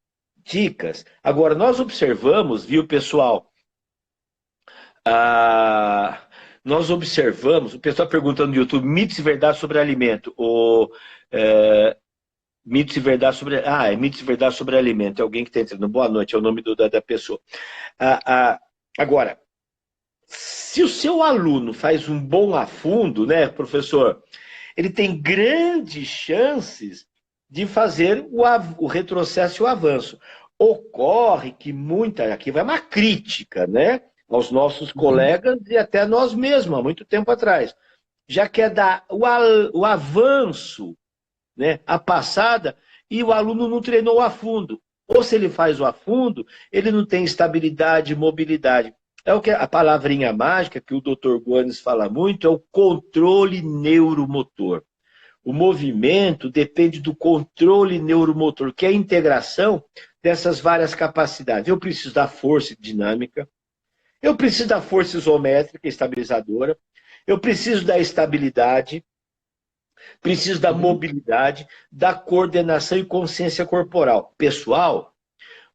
dicas. Agora, nós observamos, viu, pessoal, ah, nós observamos, o pessoal perguntando no YouTube, mitos e verdades sobre alimento. Mitos e verdades sobre. É mitos e verdades sobre alimento. É alguém que está entrando. Boa noite, é o nome da pessoa. Agora, se o seu aluno faz um bom afundo, né, professor, ele tem grandes chances de fazer o retrocesso e o avanço. Ocorre que aqui vai uma crítica, né, aos nossos colegas e até a nós mesmos, há muito tempo atrás. Já quer dar o avanço, né, a passada, e o aluno não treinou a fundo. Ou se ele faz o a fundo, ele não tem estabilidade e mobilidade. É o que a palavrinha mágica que o Dr. Gomes fala muito, é o controle neuromotor. O movimento depende do controle neuromotor, que é a integração dessas várias capacidades. Eu preciso da força dinâmica, eu preciso da força isométrica estabilizadora, eu preciso da estabilidade, preciso da mobilidade, da coordenação e consciência corporal. Pessoal,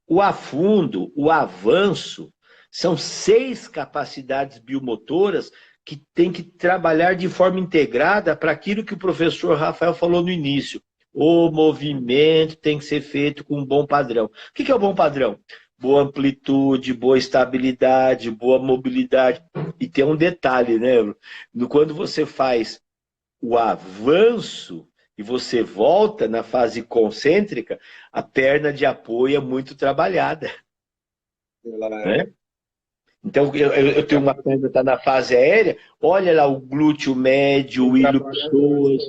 o afundo, o avanço, são 6 capacidades biomotoras que tem que trabalhar de forma integrada para aquilo que o professor Rafael falou no início. O movimento tem que ser feito com um bom padrão. O que é o bom padrão? Boa amplitude, boa estabilidade, boa mobilidade. E tem um detalhe, né? Quando você faz o avanço e você volta na fase concêntrica, a perna de apoio é muito trabalhada. Né? Então, eu tenho uma perna que está na fase aérea, olha lá o glúteo médio, o ilho-psoas,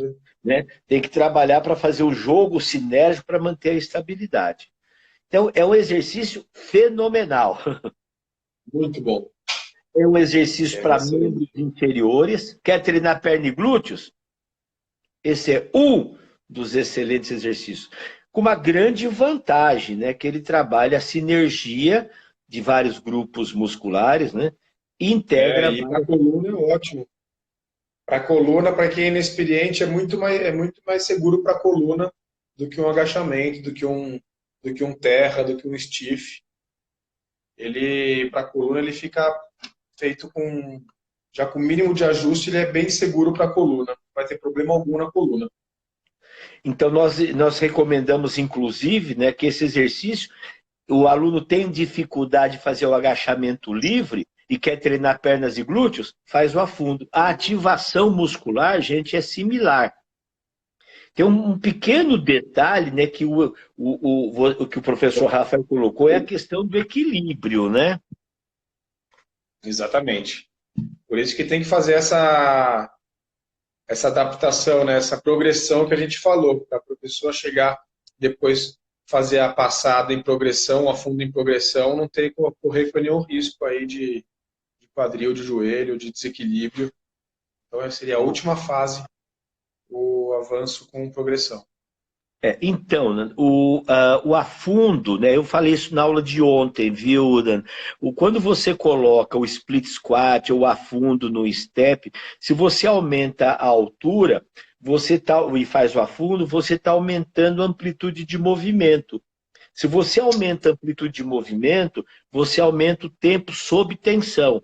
né? Tem que trabalhar para fazer o jogo sinérgico para manter a estabilidade. Então, é um exercício fenomenal. Muito bom. É um exercício para membros inferiores. Quer treinar perna e glúteos? Esse é um dos excelentes exercícios. Com uma grande vantagem, né? Que ele trabalha a sinergia de vários grupos musculares, né? Integra. E para a coluna é ótimo. Para a coluna, para quem é inexperiente, é muito mais seguro para a coluna do que um agachamento, do que um terra, do que um stiff. Para a coluna, ele fica feito já com o mínimo de ajuste, ele é bem seguro para a coluna. Não vai ter problema algum na coluna. Então, nós recomendamos, inclusive, né, que esse exercício, o aluno tem dificuldade de fazer o agachamento livre e quer treinar pernas e glúteos, faz o afundo. A ativação muscular, gente, é similar. Tem um pequeno detalhe, né, que que o professor Rafael colocou, é a questão do equilíbrio, né? Exatamente. Por isso que tem que fazer essa adaptação, né, essa progressão que a gente falou, para a pessoa chegar depois fazer a passada em progressão, a fundo em progressão, não ter que correr com nenhum risco aí de quadril, de joelho, de desequilíbrio. Então, seria a última fase, o avanço com progressão. Então, né, o afundo, né, eu falei isso na aula de ontem, viu, Dan? Quando você coloca o split squat ou o afundo no step, se você aumenta a altura e faz o afundo, você está aumentando a amplitude de movimento. Se você aumenta a amplitude de movimento, você aumenta o tempo sob tensão.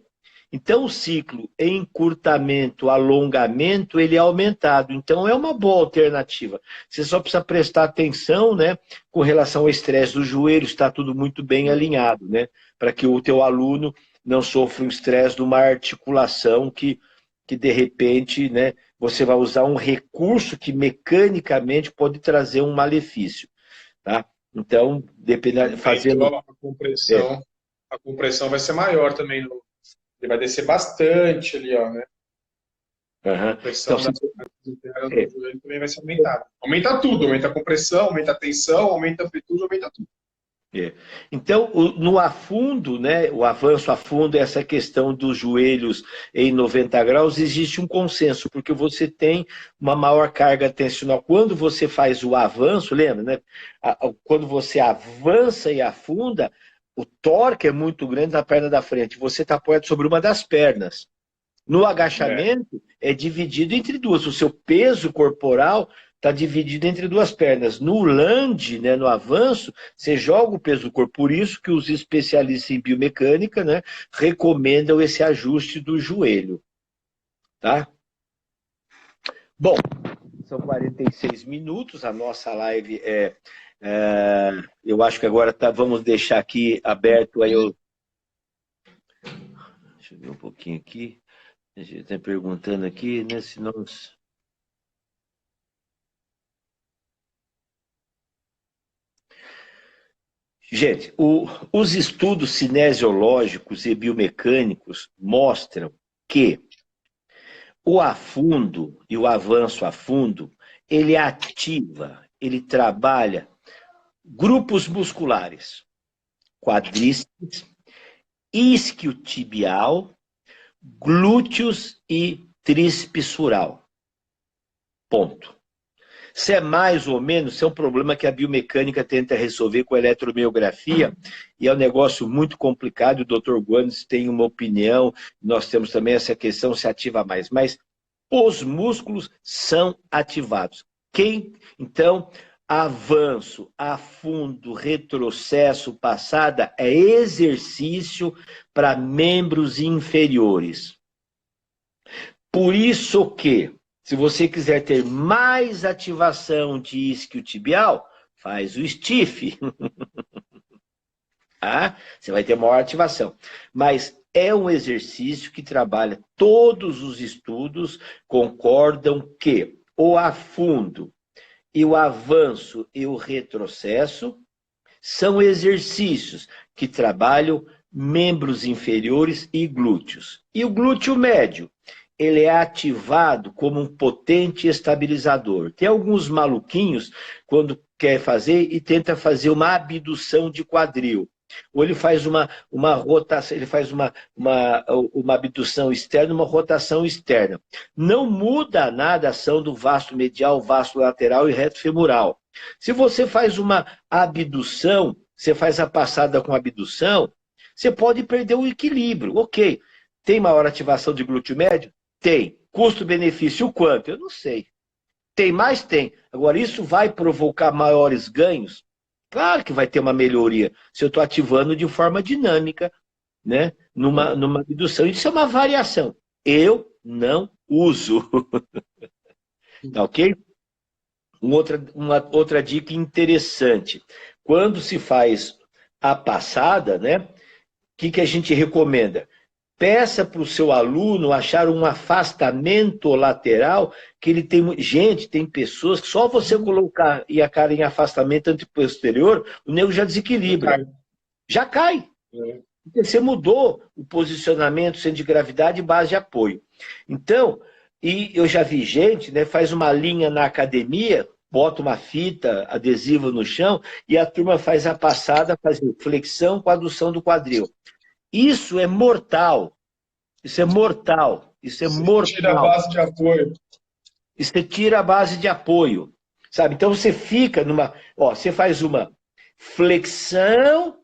Então, o ciclo encurtamento, alongamento, ele é aumentado. Então, é uma boa alternativa. Você só precisa prestar atenção, né, com relação ao estresse do joelho, está tudo muito bem alinhado, né, para que o teu aluno não sofra um estresse de uma articulação que de repente, né, você vai usar um recurso que mecanicamente pode trazer um malefício. Tá? Então, dependendo, fazendo... A compressão vai ser maior também ele vai descer bastante ali, ó, né? A pressão do joelho também vai ser aumentada. Aumenta tudo, aumenta a compressão, aumenta a tensão, aumenta a amplitude, aumenta tudo. É. Então, no afundo, né, o avanço a fundo, essa questão dos joelhos em 90 graus, existe um consenso, porque você tem uma maior carga tensional. Quando você faz o avanço, lembra, né? Quando você avança e afunda, o torque é muito grande na perna da frente. Você está apoiado sobre uma das pernas. No É. agachamento, é dividido entre duas. O seu peso corporal está dividido entre duas pernas. No lunge, né, no avanço, você joga o peso do corpo. Por isso que os especialistas em biomecânica, né, recomendam esse ajuste do joelho. Tá? Bom, são 46 minutos. A nossa live eu acho que agora vamos deixar aqui aberto. Aí deixa eu ver um pouquinho aqui. A gente está perguntando aqui, né? Se nós... Gente, os estudos cinesiológicos e biomecânicos mostram que o afundo e o avanço a fundo, ele ativa, ele trabalha grupos musculares, quadríceps, isquiotibial, glúteos e tríceps-sural. Ponto. Se é mais ou menos, isso é um problema que a biomecânica tenta resolver com a eletromiografia, e é um negócio muito complicado. O Dr. Guanes tem uma opinião, nós temos também essa questão se ativa mais, mas os músculos são ativados. Então, avanço, afundo, retrocesso, passada é exercício para membros inferiores. Por isso que, se você quiser ter mais ativação de isquiotibial, faz o stiff. Ah, você vai ter maior ativação. Mas é um exercício que trabalha. Todos os estudos concordam que o afundo e o avanço e o retrocesso são exercícios que trabalham membros inferiores e glúteos. E o glúteo médio, ele é ativado como um potente estabilizador. Tem alguns maluquinhos, quando quer fazer, e tenta fazer uma abdução de quadril. Ou ele faz uma rotação, ele faz uma abdução externa, uma rotação externa. Não muda nada a ação do vasto medial, vasto lateral e reto femoral. Se você faz uma abdução, você faz a passada com abdução, você pode perder o equilíbrio. Ok. Tem maior ativação de glúteo médio? Tem. Custo-benefício, o quanto? Eu não sei. Tem mais? Tem. Agora, isso vai provocar maiores ganhos? Claro que vai ter uma melhoria se eu estou ativando de forma dinâmica, né? Numa abdução. Isso é uma variação. Eu não uso. Tá ok? Uma outra dica interessante. Quando se faz a passada, né? O que a gente recomenda? Peça para o seu aluno achar um afastamento lateral, que ele tem... Gente, tem pessoas que só você colocar e a cara em afastamento anteposterior, o nego já desequilibra. Já cai. Porque você mudou o posicionamento, centro de gravidade e base de apoio. Então, e eu já vi gente, né, faz uma linha na academia, bota uma fita adesiva no chão e a turma faz a passada, fazendo flexão com adução do quadril. Isso é mortal. Isso é mortal. Isso é mortal. Tira a base de apoio. Você tira a base de apoio. Sabe? Então você fica numa... você faz uma flexão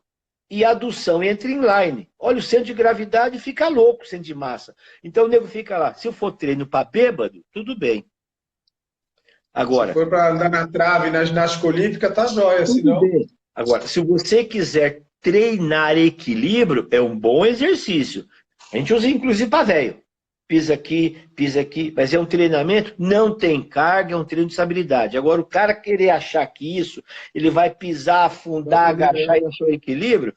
e adução, entra em line. Olha, o centro de gravidade fica louco, o centro de massa. Então o nego fica lá. Se eu for treino para bêbado, tudo bem. Agora, se for para andar na trave, na ginástica olímpica, tá jóia. Senão... bem. Agora, se você quiser treinar equilíbrio, é um bom exercício. A gente usa inclusive para velho. Pisa aqui, mas é um treinamento, não tem carga, é um treino de estabilidade. Agora, o cara querer achar que isso, ele vai pisar, afundar, agachar e achar o equilíbrio,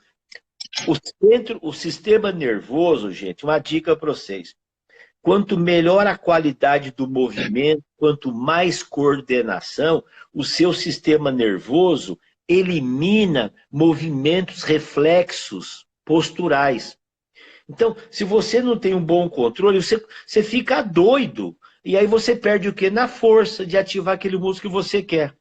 o sistema nervoso, gente, uma dica para vocês. Quanto melhor a qualidade do movimento, quanto mais coordenação, o seu sistema nervoso elimina movimentos reflexos posturais. Então, se você não tem um bom controle, você fica doido. E aí você perde o quê? Na força de ativar aquele músculo que você quer.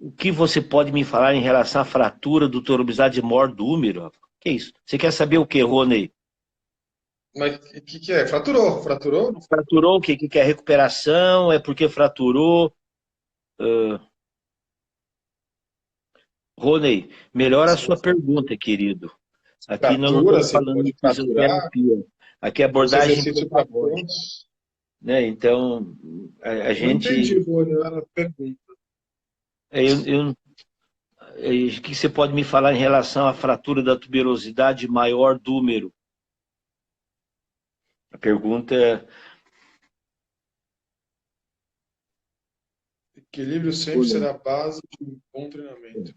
O que você pode me falar em relação à fratura do tuberosidade maior do úmero? Que é isso? Você quer saber o que, Rony? Mas o que é? Fraturou? Fraturou? Não Fraturou o quê? O que é recuperação? É porque fraturou? Rony, melhora a sua pergunta, querido. Aqui nós não fratura, estamos você falando pode de fraturar, fisioterapia. Aqui é os abordagem exercícios para pedagógica, pontos. né? Então, a Não entendi, gente... Rony, a pergunta. O que você pode me falar em relação à fratura da tuberosidade maior do úmero? A pergunta... Equilíbrio sempre será a base de um bom treinamento.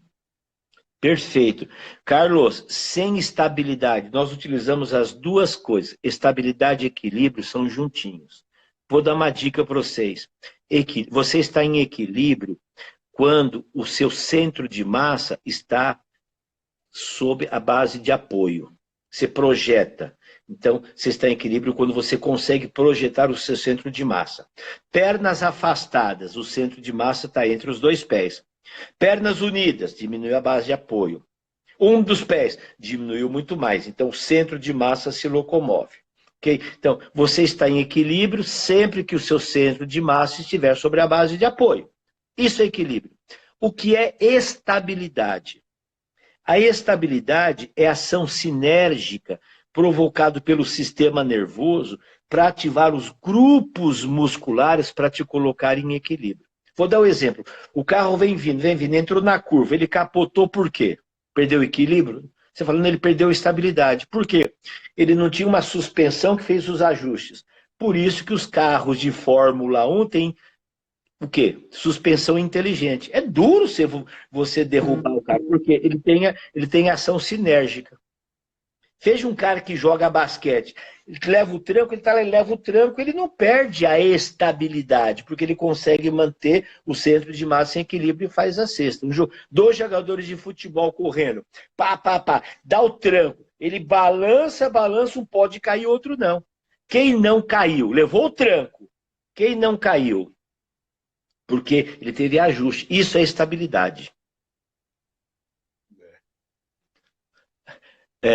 Perfeito. Carlos, sem estabilidade, nós utilizamos as duas coisas. Estabilidade e equilíbrio são juntinhos. Vou dar uma dica para vocês. Você está em equilíbrio quando o seu centro de massa está sob a base de apoio. Você projeta. Então, você está em equilíbrio quando você consegue projetar o seu centro de massa. Pernas afastadas, o centro de massa está entre os dois pés. Pernas unidas, diminuiu a base de apoio. Um dos pés diminuiu muito mais, então o centro de massa se locomove. Okay? Então, você está em equilíbrio sempre que o seu centro de massa estiver sobre a base de apoio. Isso é equilíbrio. O que é estabilidade? A estabilidade é ação sinérgica provocada pelo sistema nervoso para ativar os grupos musculares para te colocar em equilíbrio. Vou dar um exemplo. O carro vem vindo, entrou na curva, ele capotou por quê? Perdeu o equilíbrio? Você falando, ele perdeu a estabilidade. Por quê? Ele não tinha uma suspensão que fez os ajustes. Por isso que os carros de Fórmula 1 têm o quê? Suspensão inteligente. É duro você derrubar o carro, porque ele tem ação sinérgica. Veja um cara que joga basquete, ele leva o tranco, ele leva o tranco, ele não perde a estabilidade, porque ele consegue manter o centro de massa em equilíbrio e faz a cesta. Dois jogadores de futebol correndo, dá o tranco, ele balança, um pode cair, outro não. Quem não caiu, levou o tranco. Quem não caiu? Porque ele teve ajuste. Isso é estabilidade.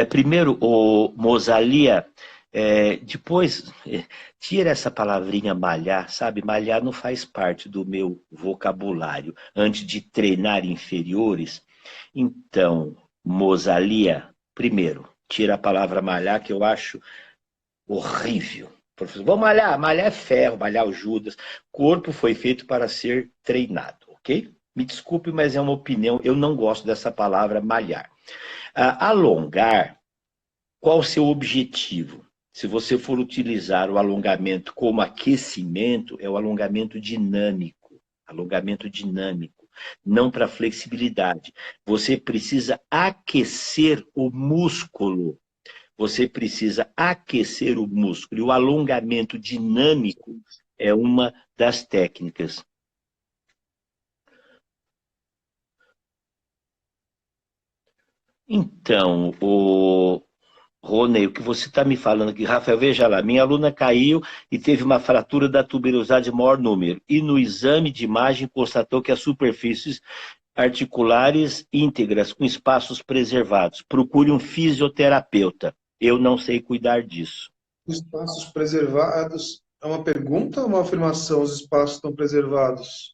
Primeiro, o Mosalia, depois, tira essa palavrinha malhar, sabe? Malhar não faz parte do meu vocabulário. Antes de treinar inferiores, então, Mosalia, primeiro, tira a palavra malhar, que eu acho horrível. Professor, vamos malhar, malhar é ferro, malhar o Judas. Corpo foi feito para ser treinado, ok? Me desculpe, mas é uma opinião, eu não gosto dessa palavra malhar. Alongar, qual o seu objetivo? Se você for utilizar o alongamento como aquecimento, é o alongamento dinâmico. Alongamento dinâmico, não para flexibilidade. Você precisa aquecer o músculo. Você precisa aquecer o músculo. E o alongamento dinâmico é uma das técnicas. Então, Rony, o que você está me falando aqui, Rafael, veja lá, minha aluna caiu e teve uma fratura da tuberosidade de maior número, e no exame de imagem constatou que as superfícies articulares íntegras, com espaços preservados. Procure um fisioterapeuta. Eu não sei cuidar disso. Espaços preservados é uma pergunta ou uma afirmação? Os espaços estão preservados?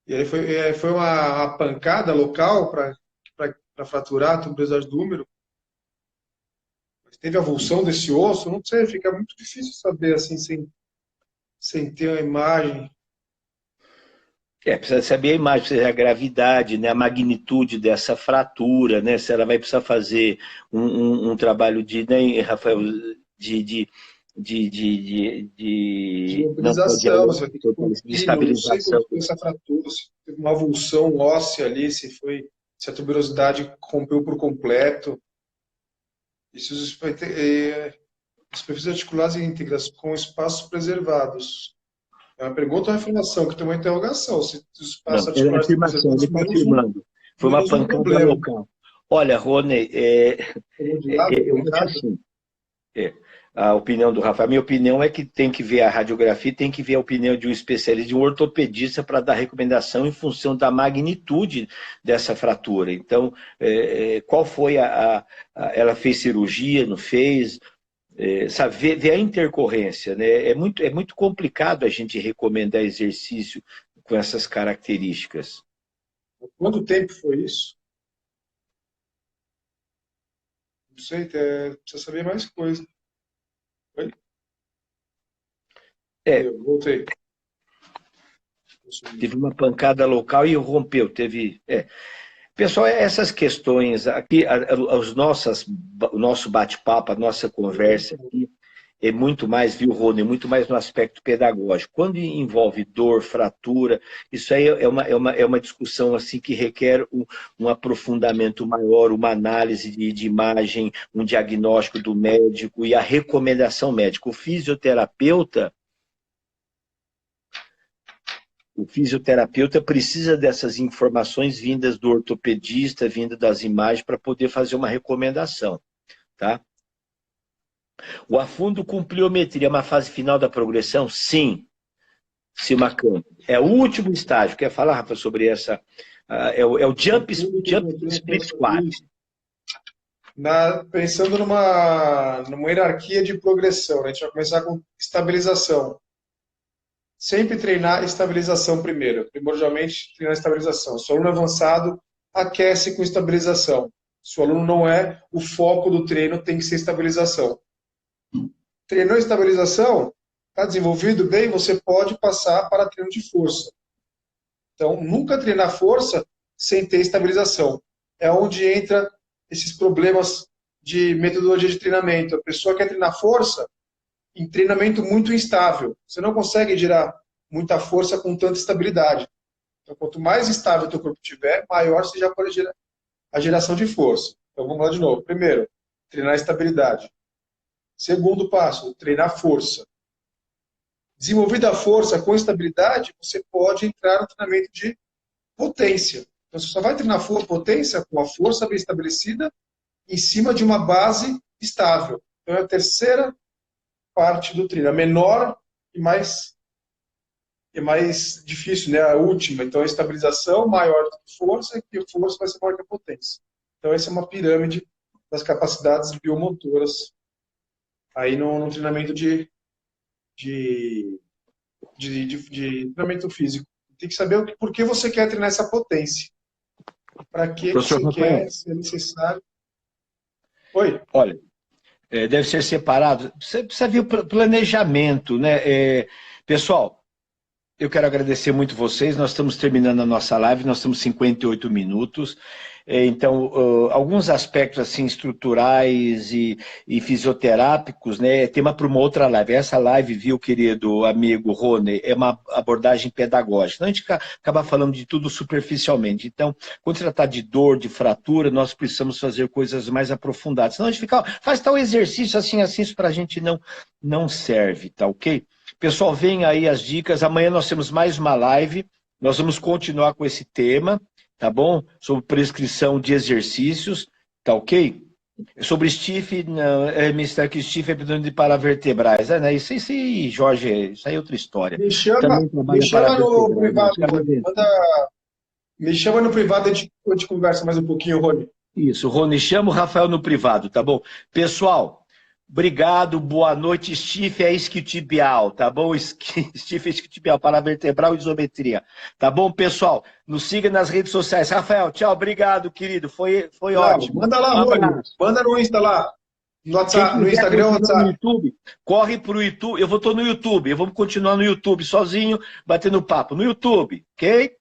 E aí foi uma pancada local para fraturar a tuberosidade do úmero? Teve avulsão desse osso? Não sei, fica muito difícil saber assim, sem ter uma imagem. Precisa saber a imagem, precisa a gravidade, né, a magnitude dessa fratura, né, se ela vai precisar fazer um trabalho de, né, Rafael, de mobilização, você vai ter que de cumprir, não sei estabilização. como foi essa fratura, se teve uma avulsão óssea ali, se a tuberosidade rompeu por completo. Isso vai ter superfícies articulares íntegras com espaços preservados. É uma pergunta ou uma afirmação, que tem uma interrogação. Se os espaços Não, é articulares estão afirmação, ele preservados, está afirmando. Foi uma pancada problema. local. Olha, Rony, eu vou dizer assim, É. A opinião do Rafael, a minha opinião é que tem que ver a radiografia, tem que ver a opinião de um especialista, de um ortopedista, para dar recomendação em função da magnitude dessa fratura. Então, qual foi ela fez cirurgia, não fez? Sabe, ver a intercorrência, né? É muito complicado a gente recomendar exercício com essas características. Quanto tempo foi isso? Não sei, precisa saber mais coisa. Oi? Eu voltei. Teve uma pancada local e rompeu. Pessoal, essas questões aqui, o nosso bate-papo, a nossa conversa aqui, é muito mais, viu, Rony, muito mais no aspecto pedagógico. Quando envolve dor, fratura, isso aí é uma discussão assim, que requer um aprofundamento maior, uma análise de imagem, um diagnóstico do médico e a recomendação médica. O fisioterapeuta precisa dessas informações vindas do ortopedista, vindas das imagens, para poder fazer uma recomendação, tá? O afundo com pliometria é uma fase final da progressão? Sim. Simacan. É o último estágio. Quer falar, Rafa, sobre essa? É o jump split squat. Pensando numa hierarquia de progressão, né? A gente vai começar com estabilização. Sempre treinar estabilização primeiro. Primordialmente, treinar estabilização. Se o aluno é avançado, aquece com estabilização. Se o aluno não é, o foco do treino tem que ser estabilização. Treinou estabilização, está desenvolvido bem, você pode passar para treino de força. Então, nunca treinar força sem ter estabilização. É onde entra esses problemas de metodologia de treinamento. A pessoa quer treinar força em treinamento muito instável. Você não consegue gerar muita força com tanta estabilidade. Então, quanto mais estável o teu corpo tiver, maior você já pode gerar a geração de força. Então, vamos lá de novo. Primeiro, treinar estabilidade. Segundo passo, treinar força. Desenvolvida a força com estabilidade, você pode entrar no treinamento de potência. Então, você só vai treinar potência com a força bem estabelecida em cima de uma base estável. Então, é a terceira parte do treino. A menor e mais difícil, né? A última. Então, a estabilização maior do que força, e a força vai ser maior que a potência. Então, essa é uma pirâmide das capacidades biomotoras aí no treinamento de treinamento físico. Tem que saber por que você quer treinar essa potência. Para que você quer, se é necessário. Oi? Olha, deve ser separado. Você precisa ver o planejamento, né? Pessoal, eu quero agradecer muito vocês. Nós estamos terminando a nossa live, nós estamos 58 minutos. Então, alguns aspectos assim estruturais e fisioterápicos, né, é tema para uma outra live. Essa live, viu, querido amigo Rony, é uma abordagem pedagógica. Então, a gente acaba falando de tudo superficialmente. Então, quando se tratar de dor, de fratura, nós precisamos fazer coisas mais aprofundadas. Senão a gente faz tal exercício assim, isso para a gente não serve, tá ok? Pessoal, vem aí as dicas. Amanhã nós temos mais uma live. Nós vamos continuar com esse tema, tá bom? Sobre prescrição de exercícios, tá ok? Sobre stiff, Mr. que stiff é pedido de paravertebrais. Né? Isso aí, Jorge, isso aí é outra história. Me chama no privado, Rony. Me chama no privado e a gente conversa mais um pouquinho, Rony. Isso, Rony, chama o Rafael no privado, tá bom? Pessoal, obrigado, boa noite. Stiff é isquiotibial, tá bom? Stiff é isquiotibial, paravertebral e isometria. Tá bom, pessoal? Nos siga nas redes sociais. Rafael, tchau, obrigado, querido. Foi ótimo. Manda lá, Rony. Manda no Insta lá. No WhatsApp, no Instagram, WhatsApp. No YouTube, corre pro YouTube. Eu estou no YouTube. Eu vou continuar no YouTube sozinho, batendo papo. No YouTube, ok?